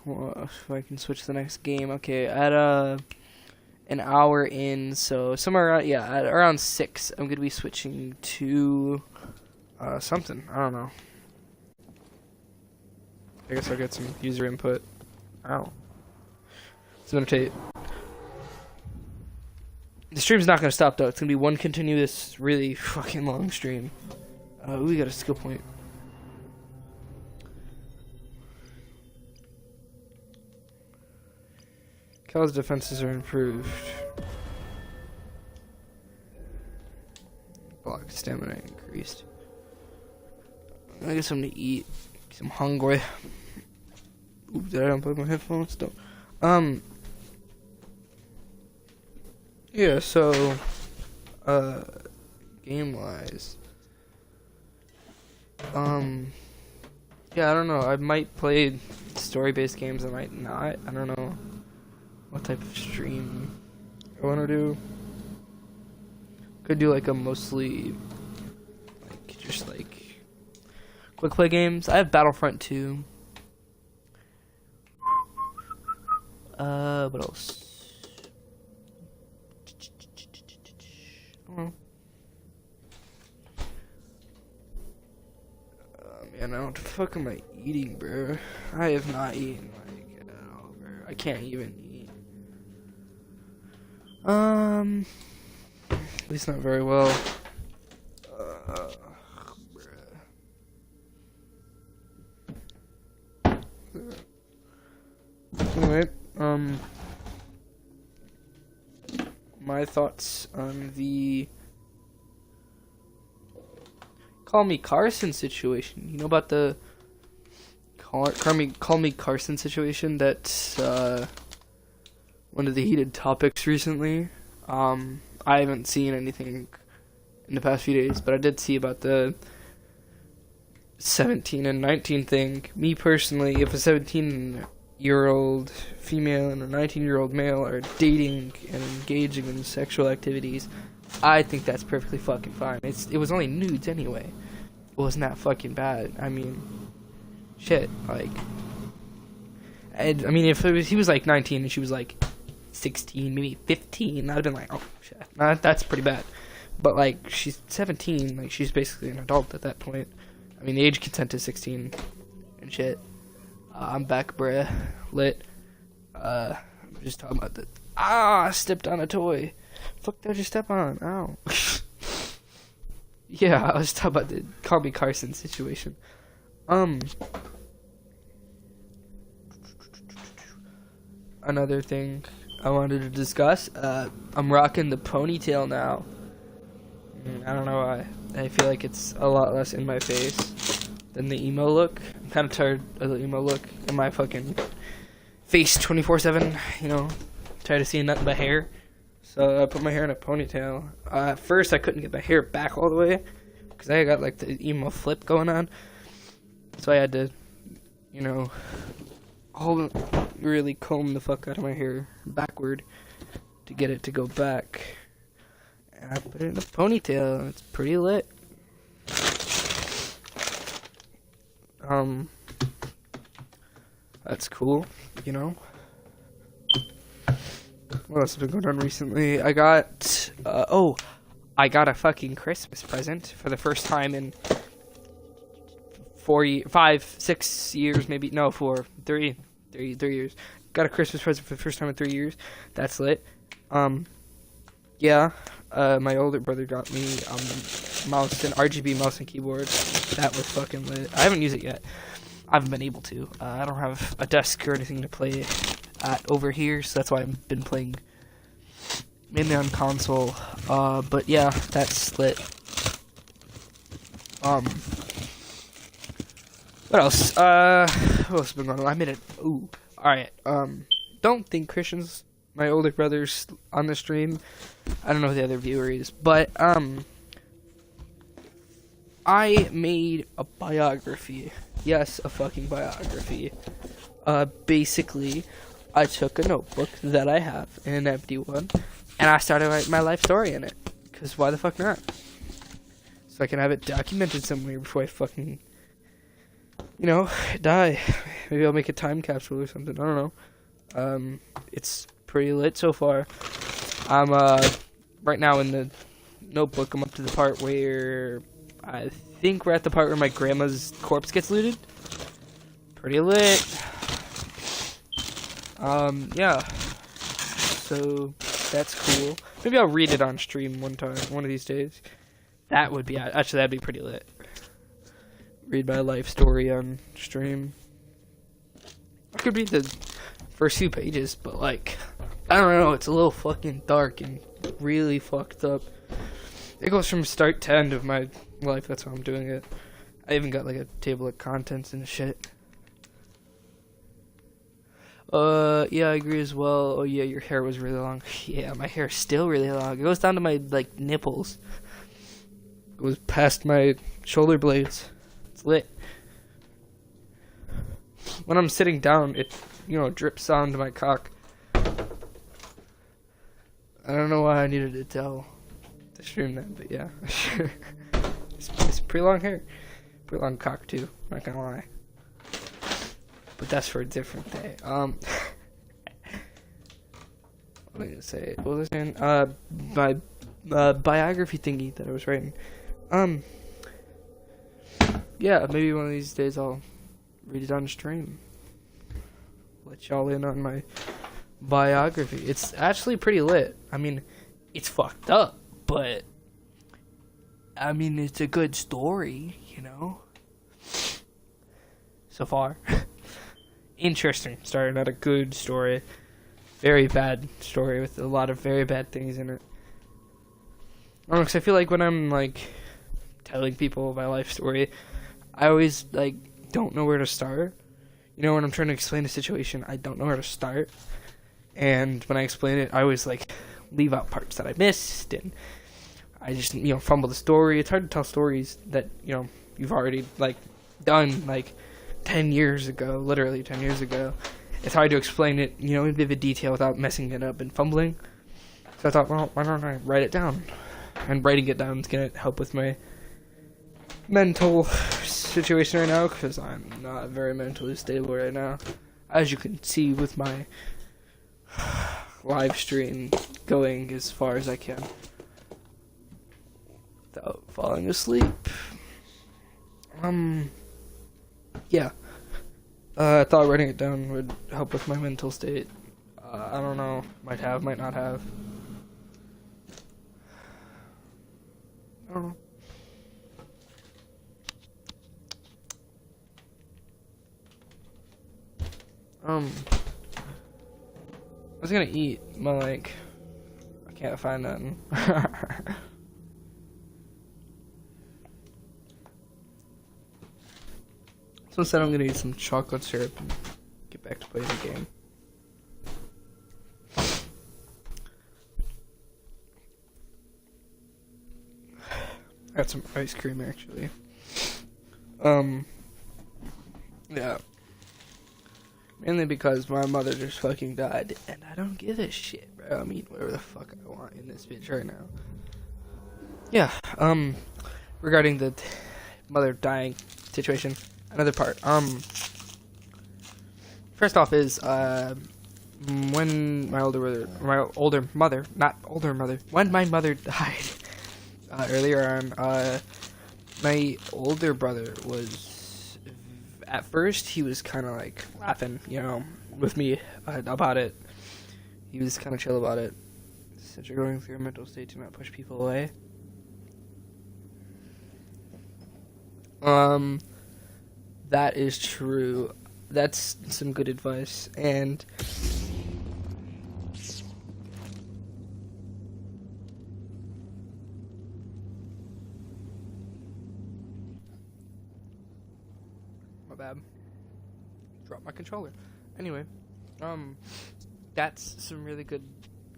Well, if I can switch to the next game. Okay, at an hour in, so somewhere around, yeah, at around 6, I'm gonna be switching to something. I don't know. I guess I'll get some user input. Ow. Let's meditate. The stream's not gonna stop though. It's gonna be one continuous, really fucking long stream. We got a skill point. Cal's defenses are improved. Block stamina increased. I get something to eat. I'm hungry. Ooh, did I unplug my headphones? Don't. Yeah, so, game-wise, yeah, I don't know, I might play story-based games, I might not, I don't know what type of stream I want to do. Could do like a mostly, like, just like, quick play games. I have Battlefront 2. What else? Oh. Man, what the fuck am I eating, bro? I have not eaten, like, at all, bro. I can't even eat. At least not very well. Anyway, my thoughts on the Call Me Carson situation. You know about the Call Me Carson situation? That's one of the heated topics recently. I haven't seen anything in the past few days, but I did see about the 17 and 19 thing. Me personally, if a 17-year-old female and a 19-year-old male are dating and engaging in sexual activities, I think that's perfectly fucking fine. It was only nudes anyway. It wasn't that fucking bad. I mean, shit, like, I mean, if he was like 19 and she was like 16, maybe 15, I'd have been like, oh shit, that's pretty bad. But like, she's 17, like, she's basically an adult at that point. I mean, the age consent is 16 and shit. I'm back, bruh. Lit. I'm just talking about the I stepped on a toy. Fuck did I just step on? Ow. Yeah, I was talking about the Call Me Carson situation. Another thing I wanted to discuss, I'm rocking the ponytail now. I don't know why. I feel like it's a lot less in my face than the emo look. I'm kind of tired of the emo look in my fucking face 24/7, you know. Tired of seeing nothing but hair. So I put my hair in a ponytail. At first I couldn't get my hair back all the way because I got like the emo flip going on. So I had to, you know, really comb the fuck out of my hair backward to get it to go back. And I put it in a ponytail, and it's pretty lit. That's cool, you know. What else has been going on recently? I got a fucking Christmas present for the first time in 6 years, maybe. No, 3 years. Got a Christmas present for the first time in 3 years. That's lit. Yeah. My older brother got me mouse and RGB mouse and keyboard. That was fucking lit. I haven't used it yet. I haven't been able to. I don't have a desk or anything to play at over here, so that's why I've been playing mainly on console. But yeah, that's lit. What else? What else has been going on? I made it. Ooh. Alright. Don't think Christian's my older brother's on the stream. I don't know who the other viewer is, but I made a biography. Yes, a fucking biography. Basically, I took a notebook that I have, an empty one, and I started writing my life story in it. Because why the fuck not? So I can have it documented somewhere before I fucking, you know, die. Maybe I'll make a time capsule or something. I don't know. It's pretty lit so far. I'm, right now in the notebook, I'm up to the part where I think we're at the part where my grandma's corpse gets looted. Pretty lit. Yeah. So, that's cool. Maybe I'll read it on stream one of these days. That would be, actually, that'd be pretty lit. Read my life story on stream. I could read the first few pages, but, like, I don't know, it's a little fucking dark and really fucked up. It goes from start to end of my life, that's how I'm doing it. I even got, like, a table of contents and shit. Yeah, I agree as well. Oh yeah, your hair was really long. Yeah, my hair is still really long. It goes down to my, like, nipples. It goes past my shoulder blades. It's lit. When I'm sitting down, it, drips onto my cock. I don't know why I needed to tell the stream that, but yeah. It's pretty long hair. Pretty long cock, too. Not gonna lie. But that's for a different day. What am I gonna say? What was I saying? My biography thingy that I was writing. Yeah, maybe one of these days I'll read it on stream. Let y'all in on my biography. It's actually pretty lit. I mean, it's fucked up, but I mean, it's a good story, so far. Interesting. Starting at a good story. Very bad story with a lot of very bad things in it. I don't know, 'cause I feel like when I'm, like, telling people my life story, I always, like, don't know where to start. When I'm trying to explain a situation, I don't know where to start. And when I explain it, I always, like, leave out parts that I missed, and I just, fumble the story. It's hard to tell stories that, you've already, like, done, like, 10 years ago, literally 10 years ago. It's hard to explain it, in vivid detail without messing it up and fumbling. So I thought, well, why don't I write it down? And writing it down is going to help with my mental situation right now, because I'm not very mentally stable right now. As you can see with my live stream going as far as I can without falling asleep. Yeah. I thought writing it down would help with my mental state. I don't know. Might have, might not have. I don't know. I was gonna eat, but, like, I can't find nothing. So instead I'm gonna eat some chocolate syrup and get back to playing the game. I got some ice cream, actually. Yeah. Mainly because my mother just fucking died, and I don't give a shit, bro. I'm eating whatever the fuck I want in this bitch right now. Yeah, regarding the mother dying situation, another part, first off is, when my older mother, when my mother died, earlier on, my older brother was, at first, he was kind of, like, laughing, with me about it. He was kind of chill about it. Since you're going through a mental state, do not push people away. That is true. That's some good advice, and my bad. Drop my controller. Anyway, that's some really good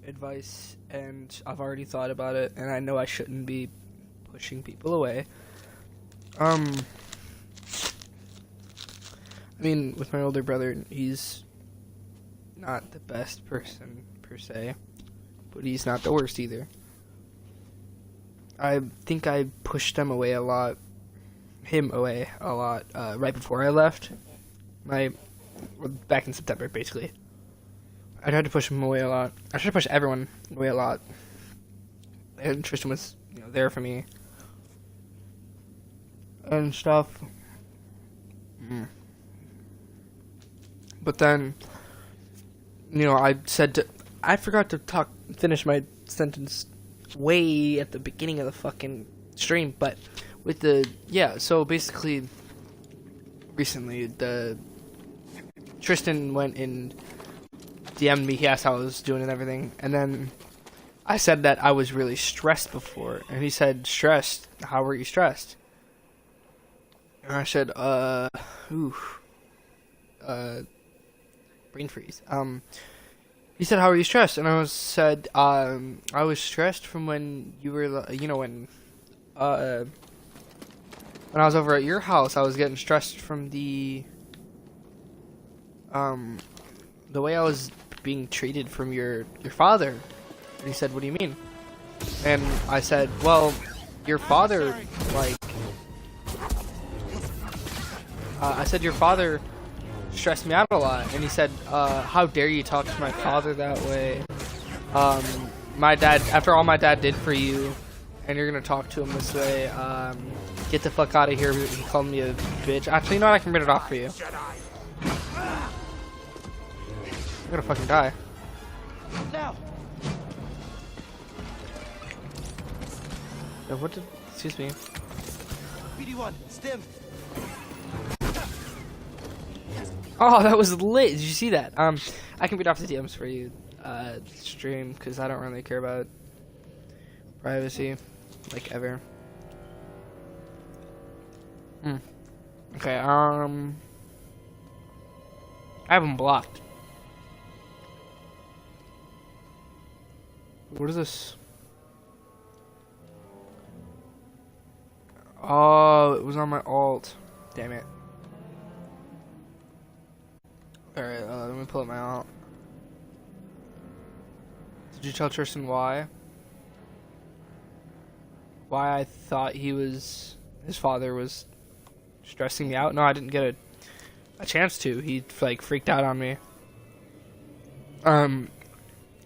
advice, and I've already thought about it, and I know I shouldn't be pushing people away. I mean, with my older brother, he's not the best person, per se, but he's not the worst either. I think I pushed him away a lot, right before I left. Back in September, basically. I tried to push him away a lot. I tried to push everyone away a lot. And Tristan was, there for me. And stuff. But then, I forgot to finish my sentence way at the beginning of the fucking stream, but so basically, recently, Tristan went and DM'd me, he asked how I was doing and everything, and then I said that I was really stressed before, and he said, stressed? How were you stressed? And I said, brain freeze. He said, "How are you stressed?" And I said, "I was stressed from when you were, when I was over at your house. I was getting stressed from the way I was being treated from your father." And he said, "What do you mean?" And I said, "Well, your father, like, I said your father stressed me out a lot." And he said, "How dare you talk to my father that way? My dad, after all my dad did for you, and you're gonna talk to him this way, get the fuck out of here." He called me a bitch. Actually, you know what? I can read it off for you. I'm gonna fucking die. Now. What did... Excuse me. BD1, stim. Oh, that was lit. Did you see that? I can read off the DMs for you, stream, because I don't really care about privacy, like, ever. Okay, I have them blocked. What is this? Oh, it was on my alt. Damn it. Alright, let me pull up my alt. Did you tell Tristan why? Why I thought his father was stressing me out? No, I didn't get a chance to. He, like, freaked out on me.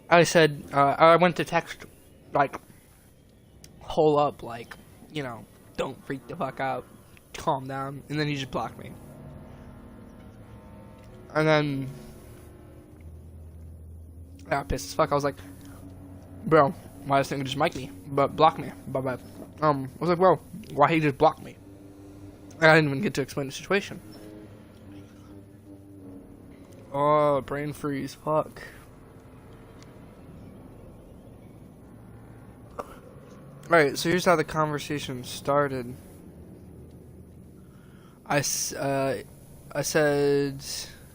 I said, I went to text, like, hole up, like, don't freak the fuck out, calm down, and then he just blocked me. And then I got pissed as fuck. I was like, "Bro, why does this thing just mic me, but block me?" But I was like, "Bro, why he just blocked me?" And I didn't even get to explain the situation. Oh, brain freeze, fuck. Alright, so here's how the conversation started. I said,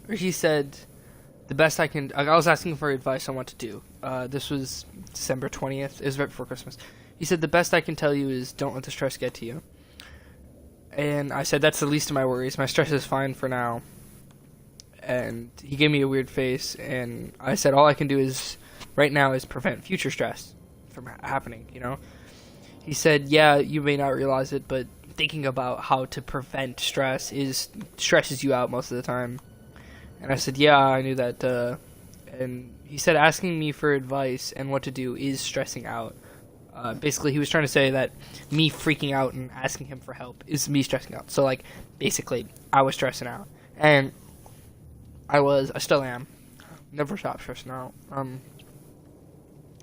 or he said, the best I can... I was asking for advice on what to do. This was December 20th. It was right before Christmas. He said, "The best I can tell you is don't let the stress get to you." And I said, "That's the least of my worries. My stress is fine for now." And he gave me a weird face, and I said, "All I can do is, right now, is prevent future stress from happening, He said, "Yeah, you may not realize it, but thinking about how to prevent stress stresses you out most of the time." And I said, "Yeah, I knew that." And he said, "Asking me for advice and what to do is stressing out." Basically, he was trying to say that me freaking out and asking him for help is me stressing out. So, like, basically, I was stressing out. And I still am. Never stop stressing out.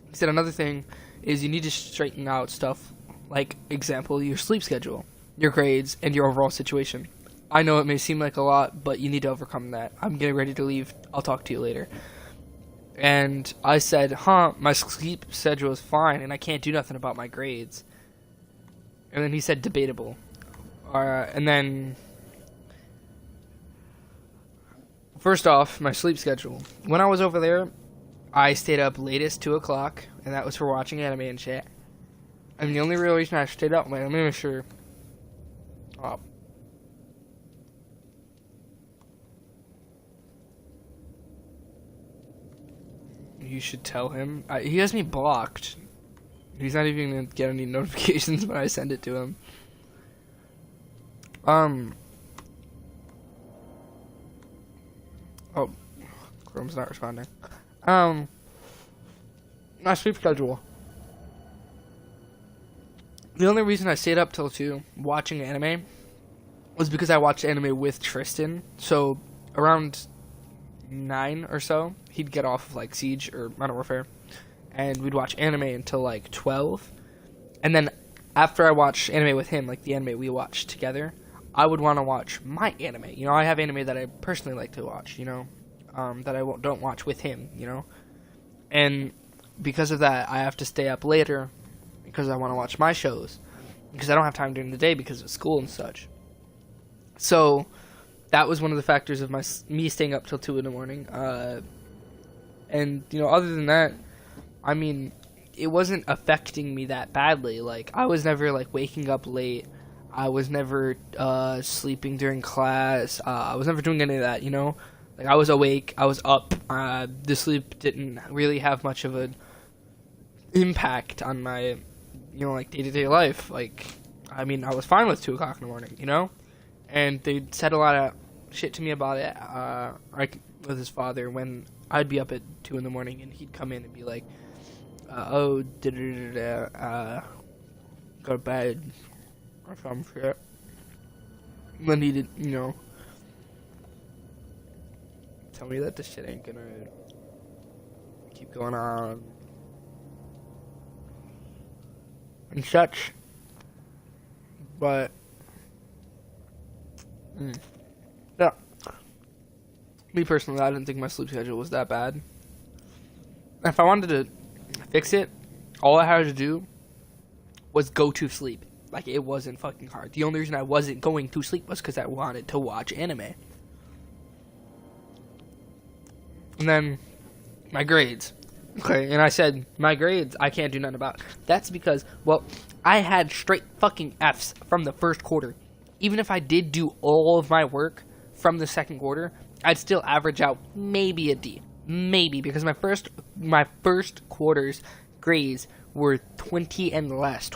He said another thing is you need to straighten out stuff, like, example, your sleep schedule, your grades, and your overall situation. I know it may seem like a lot, but you need to overcome that. I'm getting ready to leave. I'll talk to you later. And I said, my sleep schedule is fine, and I can't do nothing about my grades. And then he said, debatable. And then, first off, my sleep schedule. When I was over there, I stayed up latest 2 o'clock, and that was for watching anime and shit. And the only real reason I stayed up, let me make sure. Oh. You should tell him. He has me blocked. He's not even gonna get any notifications when I send it to him. Oh, Chrome's not responding. My sleep schedule. The only reason I stayed up till 2 watching anime was because I watched anime with Tristan. So around 9 or so, he'd get off of like Siege or Modern Warfare, and we'd watch anime until like 12. And then after I watched anime with him, like the anime we watched together, I would want to watch my anime. I have anime that I personally like to watch, that I don't watch with him, And because of that, I have to stay up later because I want to watch my shows, because I don't have time during the day because of school and such. So that was one of the factors of me staying up till 2 in the morning. And you know, other than that, I mean, it wasn't affecting me that badly. Like, I was never like waking up late. I was never sleeping during class. I was never doing any of that, you know? Like, I was awake. I was up. The sleep didn't really have much of an impact on my, you know, like, day-to-day life. Like, I mean, I was fine with 2 o'clock in the morning, you know? And they said a lot of shit to me about it, like, with his father, when I'd be up at 2 in the morning, and he'd come in and be like, go to bed, or some shit. Then he did, you know, tell me that this shit ain't gonna keep going on and such. But yeah, me personally, I didn't think my sleep schedule was that bad. If I wanted to fix it, all I had to do was go to sleep. Like, it wasn't fucking hard. The only reason I wasn't going to sleep was because I wanted to watch anime. And then my grades. Okay, and I said, my grades, I can't do nothing about. That's because, well, I had straight fucking Fs from the first quarter. Even if I did do all of my work from the second quarter, I'd still average out maybe a D. Maybe, because my first quarter's grades were 20% and less.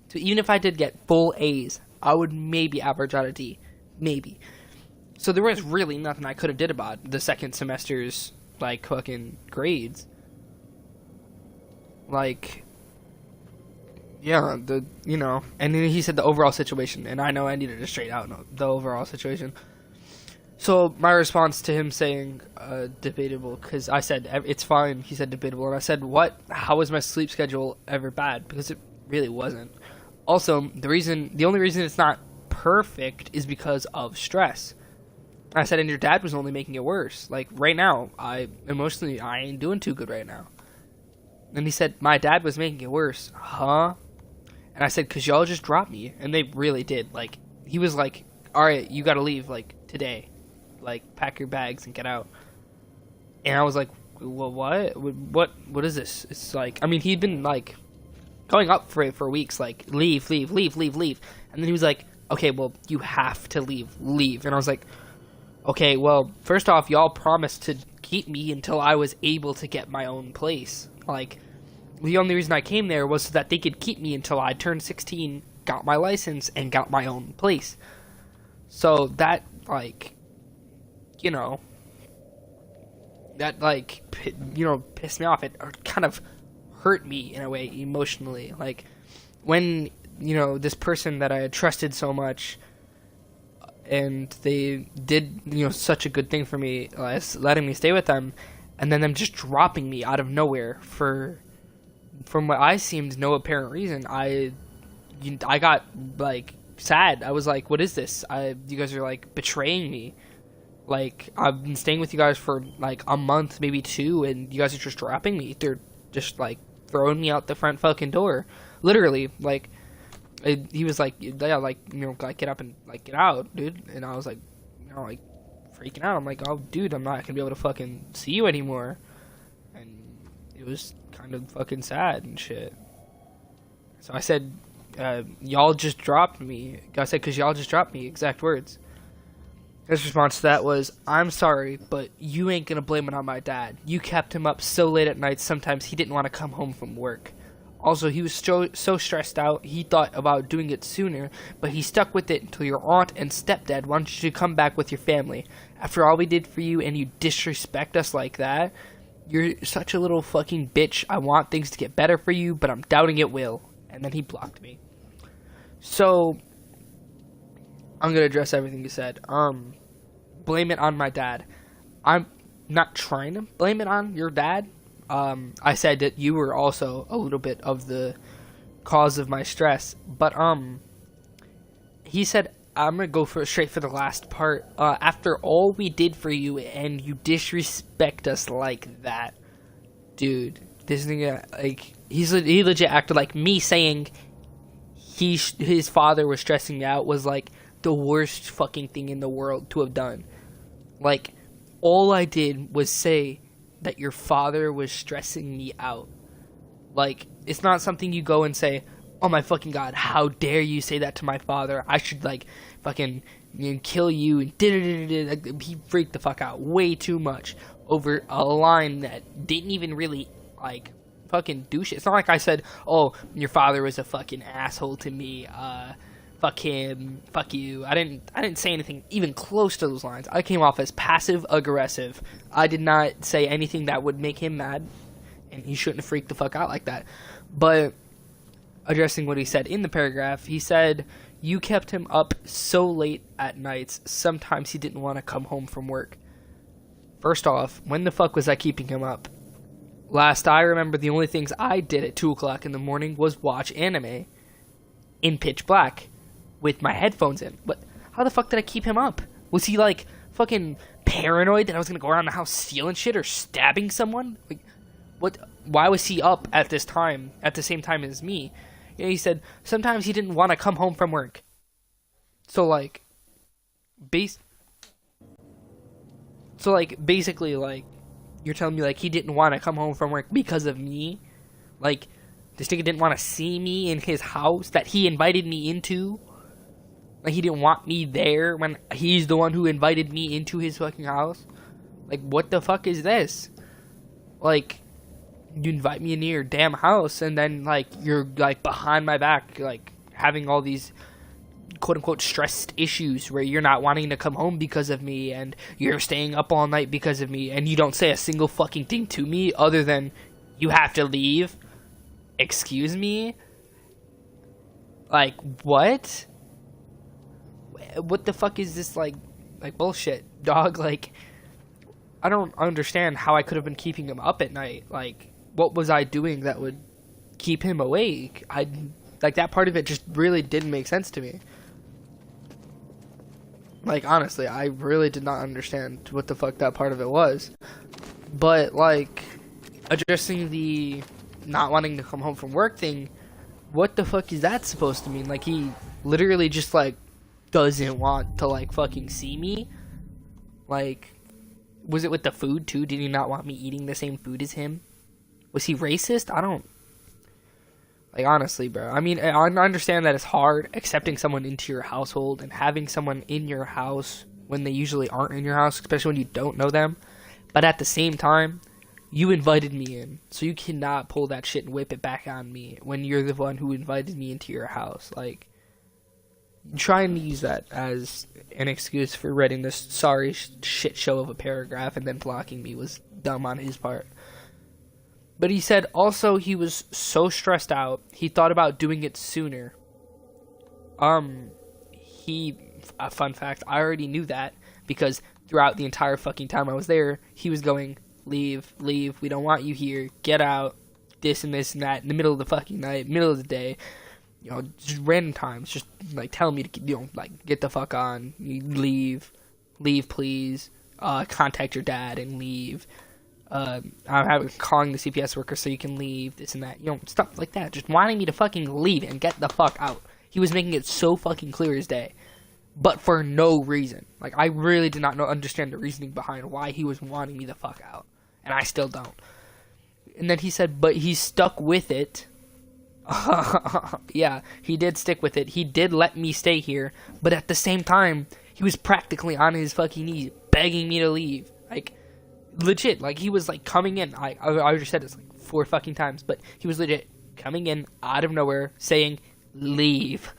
So even if I did get full A's, I would maybe average out a D. Maybe. So there was really nothing I could have did about the second semester's, like, fucking grades. Like, yeah, you know, and then he said the overall situation, and I know I needed to straighten out the overall situation. So my response to him saying debatable, because I said it's fine, he said debatable, and I said, what? How was my sleep schedule ever bad? Because it really wasn't. Also, the only reason it's not perfect is because of stress. I said, and your dad was only making it worse. Like, right now, I ain't doing too good right now. And he said, my dad was making it worse. Huh? And I said, because y'all just dropped me. And they really did. Like, he was like, all right, you got to leave, like, today. Like, pack your bags and get out. And I was like, well, what? What is this? It's like, I mean, he'd been, like, going up for it for weeks, like, leave. And then he was like, okay, well, you have to leave. And I was like, okay, well, first off, y'all promised to keep me until I was able to get my own place. Like, the only reason I came there was so that they could keep me until I turned 16, got my license, and got my own place. So that, like, you know, that, like, pissed me off. It kind of hurt me in a way emotionally. Like, when, you know, this person that I had trusted so much, and they did, you know, such a good thing for me, letting me stay with them, and then them just dropping me out of nowhere from what I seemed no apparent reason. I got, like, sad. I was like, what is this? You guys are, like, betraying me. Like, I've been staying with you guys for, like, a month, maybe 2, and you guys are just dropping me. They're just, like, throwing me out the front fucking door. Literally, like, he was like, yeah, like, you know, like, get up and, like, get out, dude. And I was like, you know, like, freaking out. I'm like, oh, dude, I'm not gonna be able to fucking see you anymore. And it was kind of fucking sad and shit. So I said, y'all just dropped me. I said, because y'all just dropped me, exact words. His response to that was, I'm sorry, but you ain't gonna blame it on my dad. You kept him up so late at night, sometimes he didn't want to come home from work. Also, he was so stressed out, he thought about doing it sooner, but he stuck with it until your aunt and stepdad wanted you to come back with your family. After all we did for you and you disrespect us like that, you're such a little fucking bitch. I want things to get better for you, but I'm doubting it will. And then he blocked me. So, I'm going to address everything you said. Blame it on my dad. I'm not trying to blame it on your dad. I said that you were also a little bit of the cause of my stress, but he said, I'm gonna go straight for the last part. After all we did for you, and you disrespect us like that, dude. This nigga, like, he legit acted like me saying his father was stressing me out was like the worst fucking thing in the world to have done. Like, all I did was say that your father was stressing me out. Like, it's not something you go and say, oh my fucking god, how dare you say that to my father? I should, like, fucking kill you. And he freaked the fuck out way too much over a line that didn't even really, like, fucking do shit. It's not like I said, oh, your father was a fucking asshole to me. Fuck him. Fuck you. I didn't say anything even close to those lines. I came off as passive aggressive. I did not say anything that would make him mad, and he shouldn't have freaked the fuck out like that. But addressing what he said in the paragraph, he said, you kept him up so late at nights, sometimes he didn't want to come home from work. First off, when the fuck was I keeping him up? Last I remember, the only things I did at 2 o'clock in the morning was watch anime in pitch black with my headphones in. But how the fuck did I keep him up? Was he, like, fucking paranoid that I was gonna go around the house stealing shit or stabbing someone? Like, what? Why was he up at this time, at the same time as me? You know, he said sometimes he didn't want to come home from work. So, like, basically, like, you're telling me, like, he didn't want to come home from work because of me? Like, this nigga didn't want to see me in his house that he invited me into? Like, he didn't want me there when he's the one who invited me into his fucking house? Like, what the fuck is this? Like, you invite me into your damn house, and then, like, you're, like, behind my back, like, having all these quote-unquote stressed issues where you're not wanting to come home because of me, and you're staying up all night because of me, and you don't say a single fucking thing to me other than, you have to leave? Excuse me? Like, what? What the fuck is this, like bullshit, dog? Like, I don't understand how I could have been keeping him up at night. Like, what was I doing that would keep him awake? Like, that part of it just really didn't make sense to me. Like, honestly, I really did not understand what the fuck that part of it was. But, like, addressing the not wanting to come home from work thing, what the fuck is that supposed to mean? Like, he literally just, like, doesn't want to, like, fucking see me? Like, was it with the food, too? Did he not want me eating the same food as him? Was he racist? I don't... Like, honestly, bro. I mean, I understand that it's hard accepting someone into your household and having someone in your house when they usually aren't in your house, especially when you don't know them. But at the same time, you invited me in, so you cannot pull that shit and whip it back on me when you're the one who invited me into your house. Like, trying to use that as an excuse for writing this sorry shit show of a paragraph and then blocking me was dumb on his part. But he said also he was so stressed out, he thought about doing it sooner. A fun fact, I already knew that, because throughout the entire fucking time I was there, he was going, leave, we don't want you here, get out, this and this and that, in the middle of the fucking night, middle of the day, you know, just random times, just, like, telling me to, you know, like, get the fuck on, leave please, contact your dad and leave. I'm calling the CPS worker so you can leave, this and that, you know, stuff like that, just wanting me to fucking leave and get the fuck out. He was making it so fucking clear as day, but for no reason. Like, I really did not understand the reasoning behind why he was wanting me the fuck out, and I still don't. And then he said, but he stuck with it. Yeah, he did stick with it. He did let me stay here, but at the same time, he was practically on his fucking knees begging me to leave. Like, legit, like, he was, like, coming in. I already said this, like, 4 fucking times, but he was legit coming in out of nowhere saying, leave.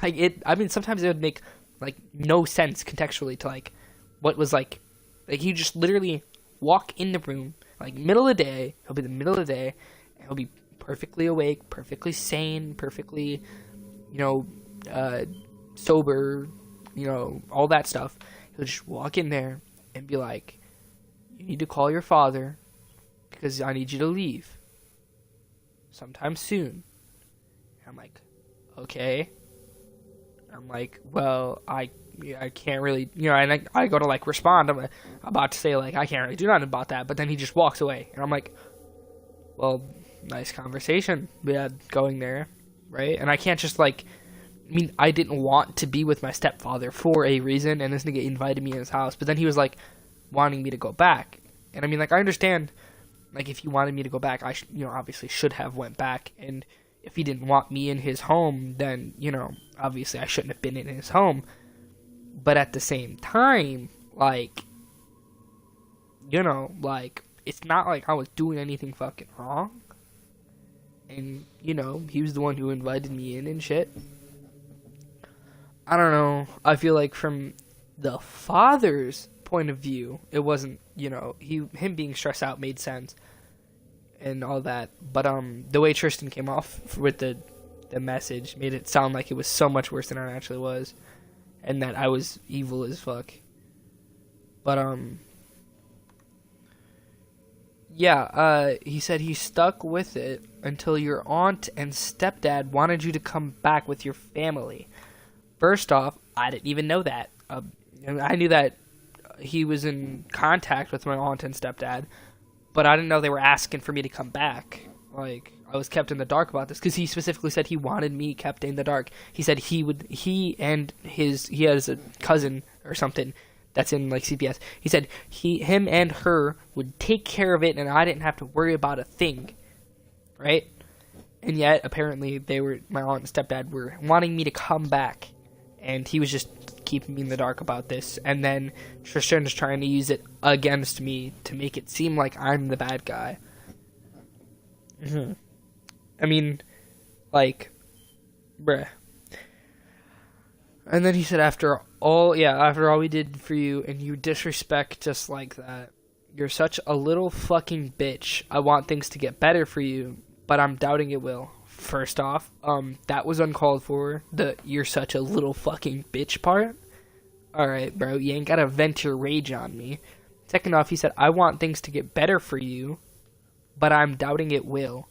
Like, I mean, sometimes it would make, like, no sense contextually to, like, what was, like, he just literally walk in the room, like, middle of the day, he'll be the middle of the day, and he'll be perfectly awake, perfectly sane, perfectly, you know, sober, you know, all that stuff. He'll just walk in there and be like, you need to call your father because I need you to leave sometime soon. I'm like, okay. I'm like, well, I can't really, you know, and I go to, like, respond. I'm about to say, like, I can't really do nothing about that, but then he just walks away, and I'm like, well, nice conversation we had going there, right? And I can't just, like, mean, I didn't want to be with my stepfather for a reason, and this nigga invited me in his house, but then he was, like, wanting me to go back. And I mean, like, I understand, like, if he wanted me to go back, I, obviously should have went back, and if he didn't want me in his home, then, obviously I shouldn't have been in his home. But at the same time, like, like, it's not like I was doing anything fucking wrong. And, he was the one who invited me in and shit. I don't know. I feel like from the father's point of view, it wasn't, him being stressed out made sense and all that. But the way Tristan came off with the message made it sound like it was so much worse than it actually was, and that I was evil as fuck. But yeah, he said he stuck with it until your aunt and stepdad wanted you to come back with your family. First off, I didn't even know that. I knew that he was in contact with my aunt and stepdad, but I didn't know they were asking for me to come back. Like, I was kept in the dark about this, because he specifically said he wanted me kept in the dark. He said he has a cousin or something that's in, like, CPS. He said him and her would take care of it, and I didn't have to worry about a thing. Right? And yet, apparently, my aunt and stepdad were wanting me to come back. And he was just keeping me in the dark about this. And then Tristan is trying to use it against me to make it seem like I'm the bad guy. I mean, like, bruh. And then he said, after all we did for you, and you disrespect just like that, you're such a little fucking bitch. I want things to get better for you, but I'm doubting it will. First off, that was uncalled for. The "you're such a little fucking bitch" part. Alright, bro, you ain't gotta vent your rage on me. Second off, he said, I want things to get better for you, but I'm doubting it will.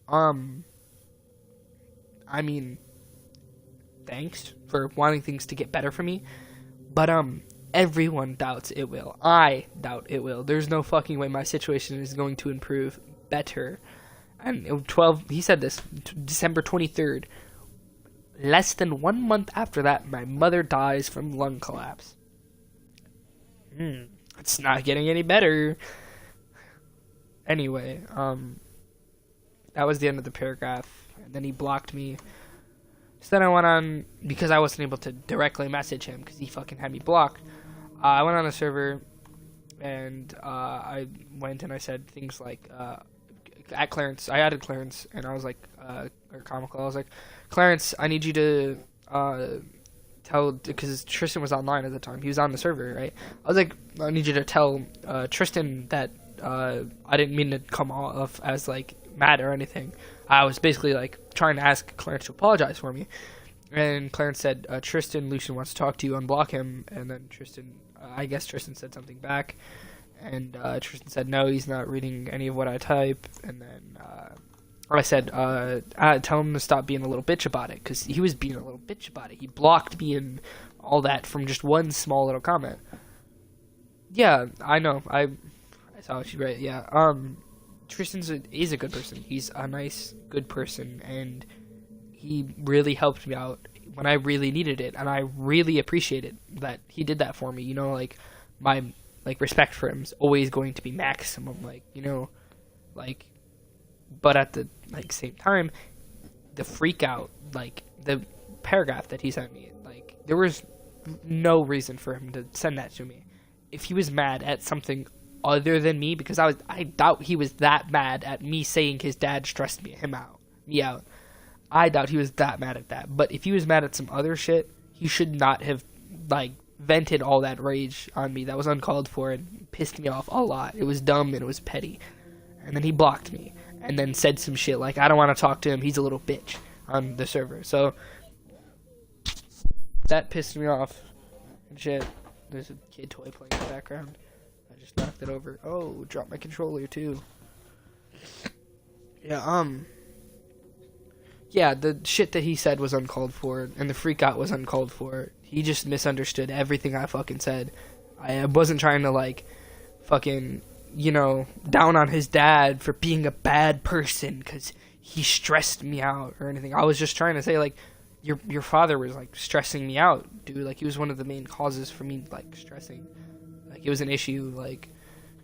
I mean, thanks for wanting things to get better for me, but, everyone doubts it will. I doubt it will. There's no fucking way my situation is going to improve better. And he said this, December 23rd. Less than 1 month after that, my mother dies from lung collapse. It's not getting any better. Anyway, that was the end of the paragraph. And then he blocked me. So then I went on, because I wasn't able to directly message him, because he fucking had me blocked. I went on a server, and I went and I said things like, at Clarence, I added Clarence, and I was like, or Comical, I was like, Clarence, I need you to tell, because Tristan was online at the time, he was on the server, right? I was like, I need you to tell Tristan that I didn't mean to come off as, like, mad or anything. I was basically, like, trying to ask Clarence to apologize for me. And Clarence said, Tristan, Lucian wants to talk to you, unblock him. And then I guess Tristan said something back. And Tristan said, no, he's not reading any of what I type. And then I said, tell him to stop being a little bitch about it. Because he was being a little bitch about it. He blocked me and all that from just one small little comment. Yeah, I know. I saw what you wrote. Yeah. Tristan is a good person. He's a nice, good person. And he really helped me out when I really needed it. And I really appreciated that he did that for me. You know, like, my respect for him is always going to be maximum, but at the, same time, the freak out, the paragraph that he sent me, there was no reason for him to send that to me. If he was mad at something other than me, because I doubt he was that mad at me saying his dad stressed me out. I doubt he was that mad at that. But if he was mad at some other shit, he should not have, vented all that rage on me. That was uncalled for and pissed me off a lot. It was dumb and it was petty. And then he blocked me and then said some shit like, I don't want to talk to him, he's a little bitch, on the server. So that pissed me off and shit. There's a kid toy playing in the background. I just knocked it over. Oh, dropped my controller too. Yeah, the shit that he said was uncalled for, and the freak out was uncalled for. He just misunderstood everything I fucking said. I wasn't trying to, fucking, down on his dad for being a bad person because he stressed me out or anything. I was just trying to say, your father was like stressing me out, dude. Like he was one of the main causes for me like stressing. Like it was an issue, like,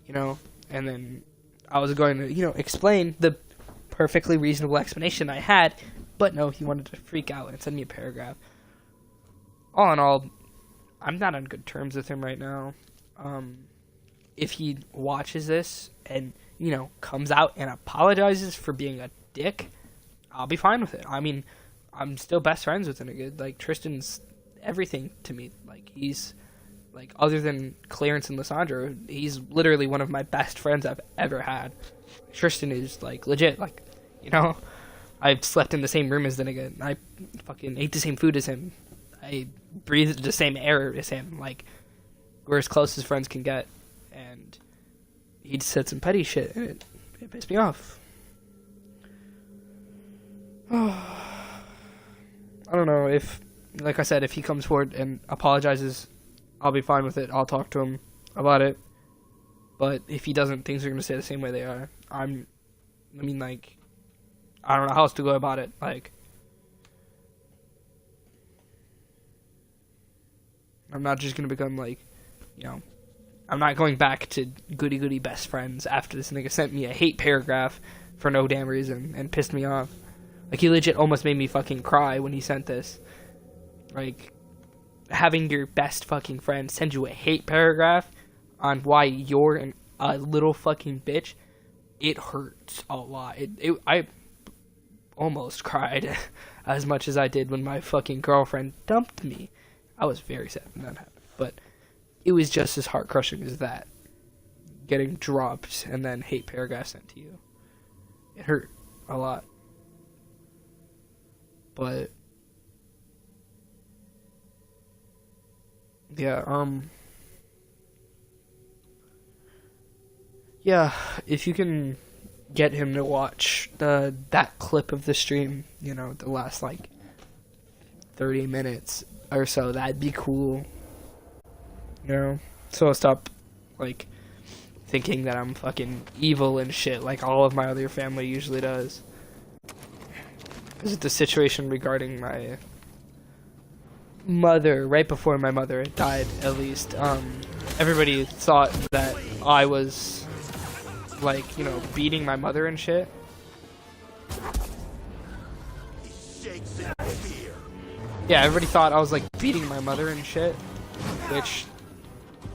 you know. And then I was going to, you know, explain the perfectly reasonable explanation I had, but no, he wanted to freak out and send me a paragraph. All in all, I'm not on good terms with him right now. If he watches this and, you know, comes out and apologizes for being a dick, I'll be fine with it. I mean, I'm still best friends with him. Like, Tristan's everything to me. Like, he's, like, other than Clarence and Lissandra, he's literally one of my best friends I've ever had. Tristan is, like, legit. Like, you know, I've slept in the same room as the nigga. I fucking ate the same food as him. I breathed the same air as him. Like, we're as close as friends can get. And he just said some petty shit, and it pissed me off. I don't know if, like I said, if he comes forward and apologizes, I'll be fine with it. I'll talk to him about it. But if he doesn't, things are going to stay the same way they are. I don't know how else to go about it. Like, I'm not just going to become, like, you know, I'm not going back to goody-goody best friends after this nigga sent me a hate paragraph for no damn reason and pissed me off. Like, he legit almost made me fucking cry when he sent this. Like, having your best fucking friend send you a hate paragraph on why you're a little fucking bitch, it hurts a lot. I almost cried as much as I did when my fucking girlfriend dumped me. I was very sad when that happened, but it was just as heart-crushing as that. Getting dropped and then hate paragraph sent to you. It hurt a lot. But yeah, yeah, if you can get him to watch that clip of the stream, you know, the last like 30 minutes or so, that'd be cool. You know, so I'll stop like thinking that I'm fucking evil and shit like all of my other family usually does. This is the situation regarding my mother, right before my mother died, at least. Everybody thought that I was, like, you know, beating my mother and shit. Yeah, everybody thought I was, like, beating my mother and shit, which,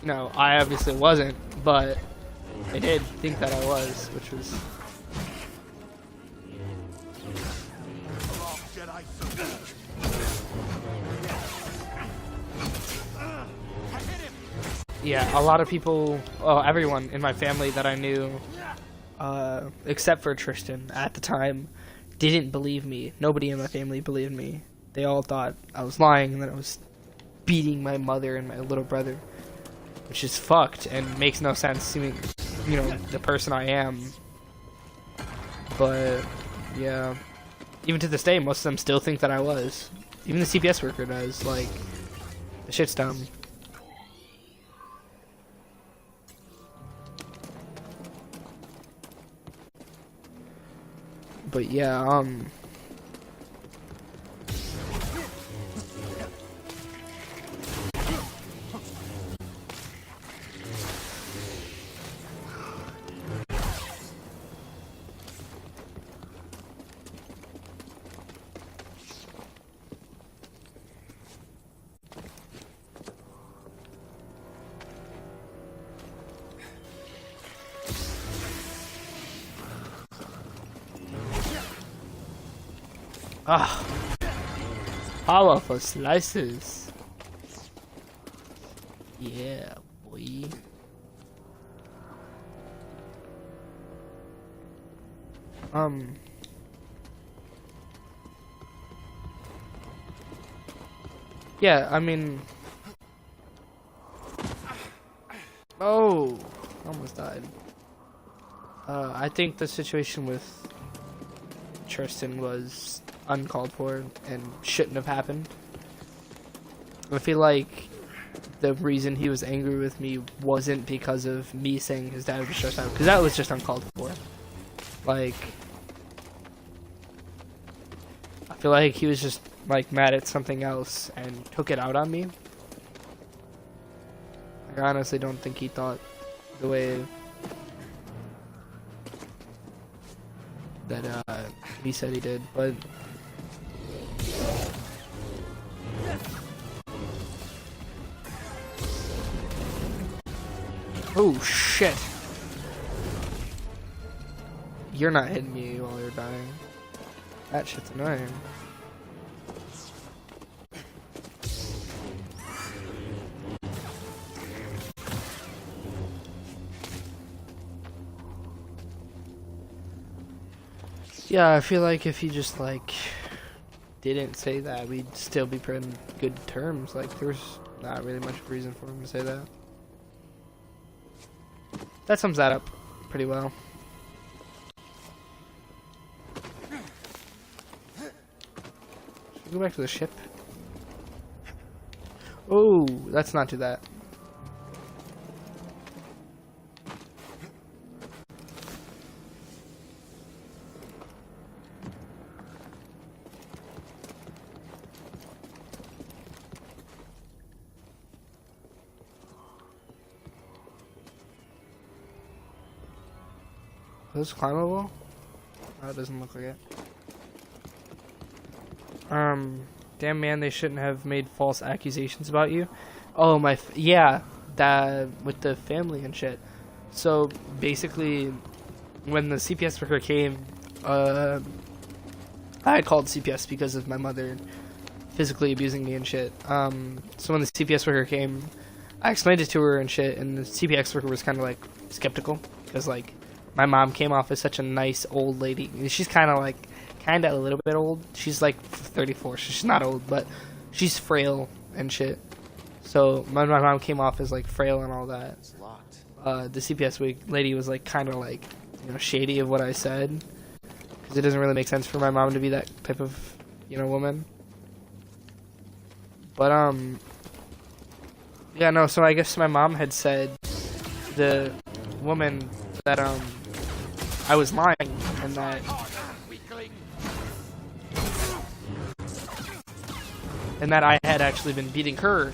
you know, I obviously wasn't, but they did think that I was, which was... Yeah, a lot of people, well, everyone in my family that I knew, except for Tristan at the time, didn't believe me. Nobody in my family believed me. They all thought I was lying and that I was beating my mother and my little brother, which is fucked and makes no sense seeing, you know, the person I am. But, yeah, even to this day, most of them still think that I was. Even the CPS worker does. Like, the shit's dumb. But yeah, power for slices. Yeah, boy. Yeah, I mean... Oh! Almost died. I think the situation with Tristan was uncalled for and shouldn't have happened. I feel like the reason he was angry with me wasn't because of me saying his dad was stressed out, because that was just uncalled for. Like, I feel like he was just like mad at something else and took it out on me. I honestly don't think he thought the way that he said he did, but oh shit. You're not hitting me while you're dying. That shit's annoying. Yeah, I feel like if he just like didn't say that, we'd still be in good terms. Like there's not really much reason for him to say that. That sums that up pretty well. Should we go back to the ship? Oh, let's not do that. Is this climbable? No, it doesn't look like it. Damn man, they shouldn't have made false accusations about you. Oh my, yeah, that with the family and shit. So basically, when the CPS worker came, I had called CPS because of my mother physically abusing me and shit. So when the CPS worker came, I explained it to her and shit, and the CPS worker was kind of like skeptical because like. My mom came off as such a nice old lady. She's kind of a little bit old. She's like 34, so she's not old, but she's frail and shit. So my mom came off as like frail and all that. It's locked. The CPS lady was like kind of like, you know, shady of what I said, because it doesn't really make sense for my mom to be that type of, you know, woman. But yeah, no. So I guess my mom had said the woman that I was lying and that I had actually been beating her,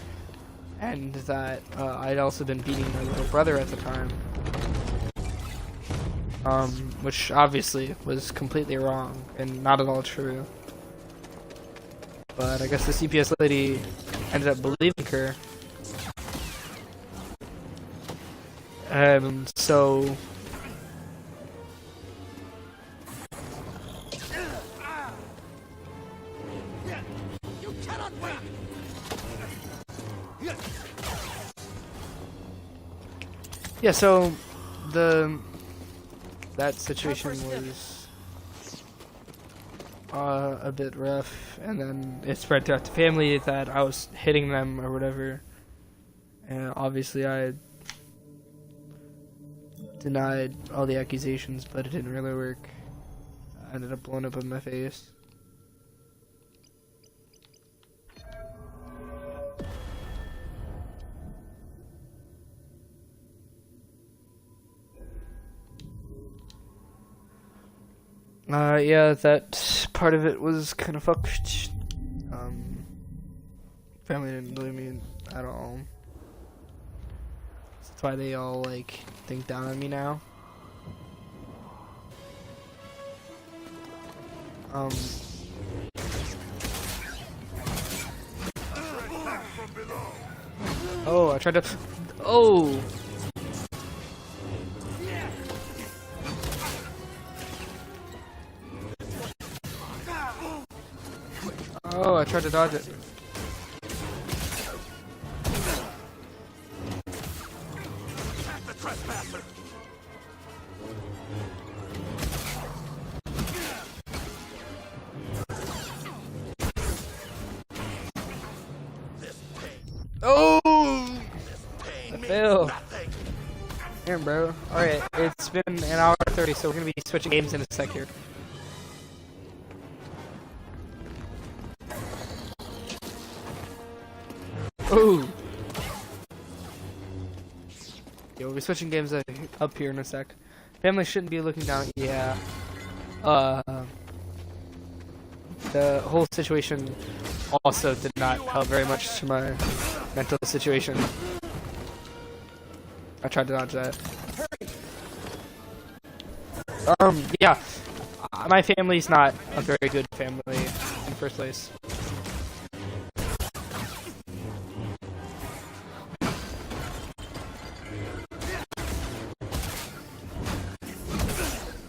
and that I'd also been beating my little brother at the time, which obviously was completely wrong and not at all true. But I guess the CPS lady ended up believing her. So yeah, so that situation was a bit rough, and then it spread throughout the family that I was hitting them or whatever, and obviously I denied all the accusations, but it didn't really work. I ended up blowing up in my face. Yeah, that part of it was kind of fucked. Family didn't believe me at all. That's why they all, like, think down on me now. Oh, I tried to... Oh! Oh, I tried to dodge it. Oh! I failed. Damn, bro. Alright, it's been an hour 30, so we're gonna be switching games in a sec here. Ooh. Yeah, we'll be switching games up here in a sec. Family shouldn't be looking down. Yeah. The whole situation also did not help very much to my mental situation. I tried to dodge that. Yeah. My family's not a very good family in the first place.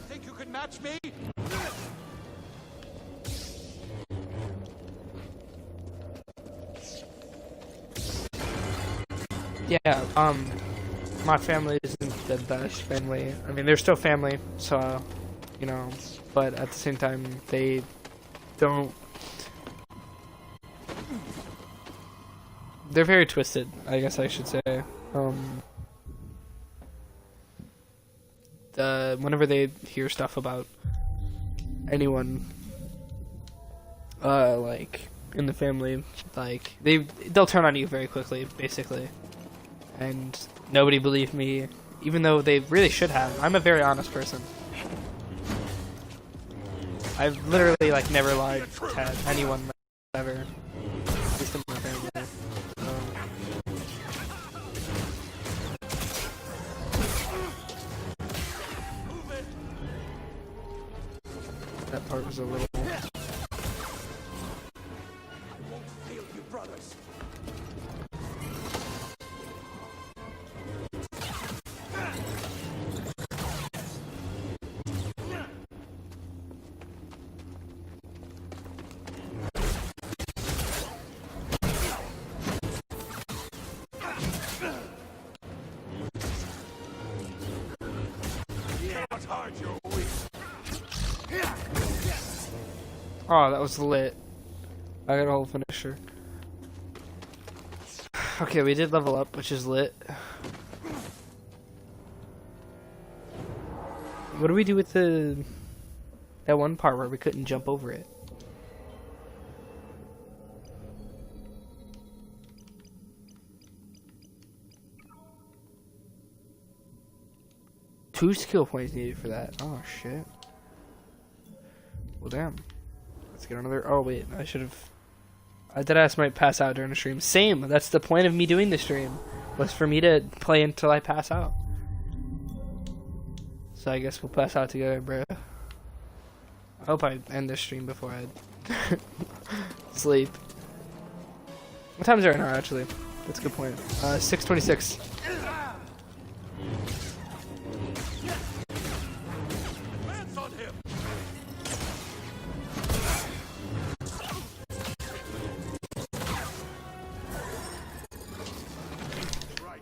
Think you can match me? Yeah, my family isn't the best family. I mean, they're still family, so, you know, but at the same time, they don't... They're very twisted, I guess I should say. Whenever they hear stuff about anyone, like, in the family, like, they'll turn on you very quickly, basically. And nobody believed me, even though they really should have. I'm a very honest person. I've literally, like, never lied to anyone ever. At least in my family. That part was a little... Oh, that was lit. I got a whole finisher. Okay, we did level up, which is lit. What do we do with that one part where we couldn't jump over it? Two skill points needed for that. Oh shit. Well, damn. Let's get another. Oh wait, I should have. Deadass might pass out during the stream. Same. That's the point of me doing the stream, was for me to play until I pass out. So I guess we'll pass out together, bro. I hope I end this stream before I sleep. What time is it right now, actually? That's a good point. 6:26.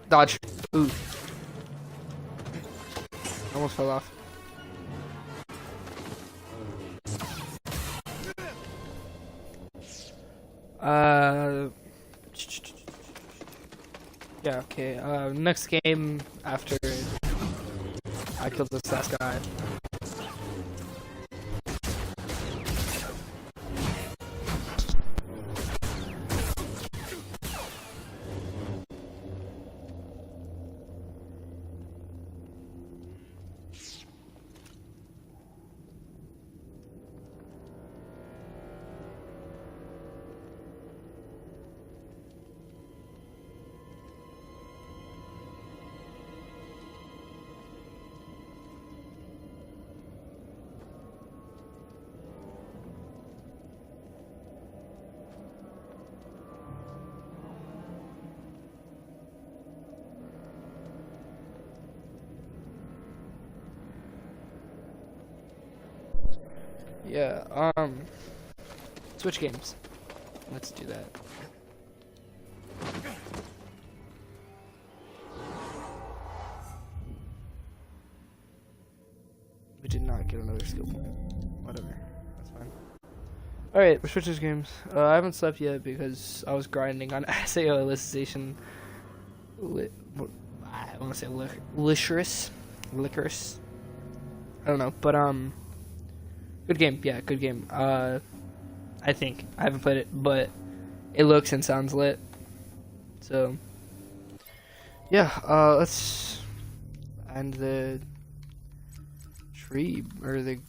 Dodge. Ooh. Almost fell off. Yeah, okay. Next game after I killed this last guy. Yeah, Switch games. Let's do that. We did not get another skill point. Whatever. That's fine. Alright, we're switching games. I haven't slept yet because I was grinding on SAO Elicitation. I want to say licorice. I don't know, but good game. Yeah, good game. I think I haven't played it, but it looks and sounds lit. So yeah, let's end the tree or the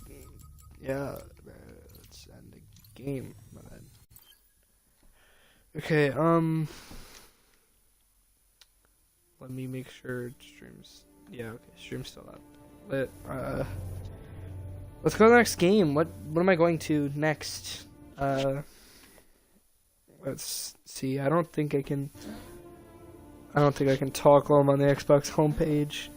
let's end the game. My bad. Okay, let me make sure streams. Yeah, okay, stream's still up. Let's go to the next game. What am I going to next? Let's see. I don't think I can talk while I'm on the Xbox homepage.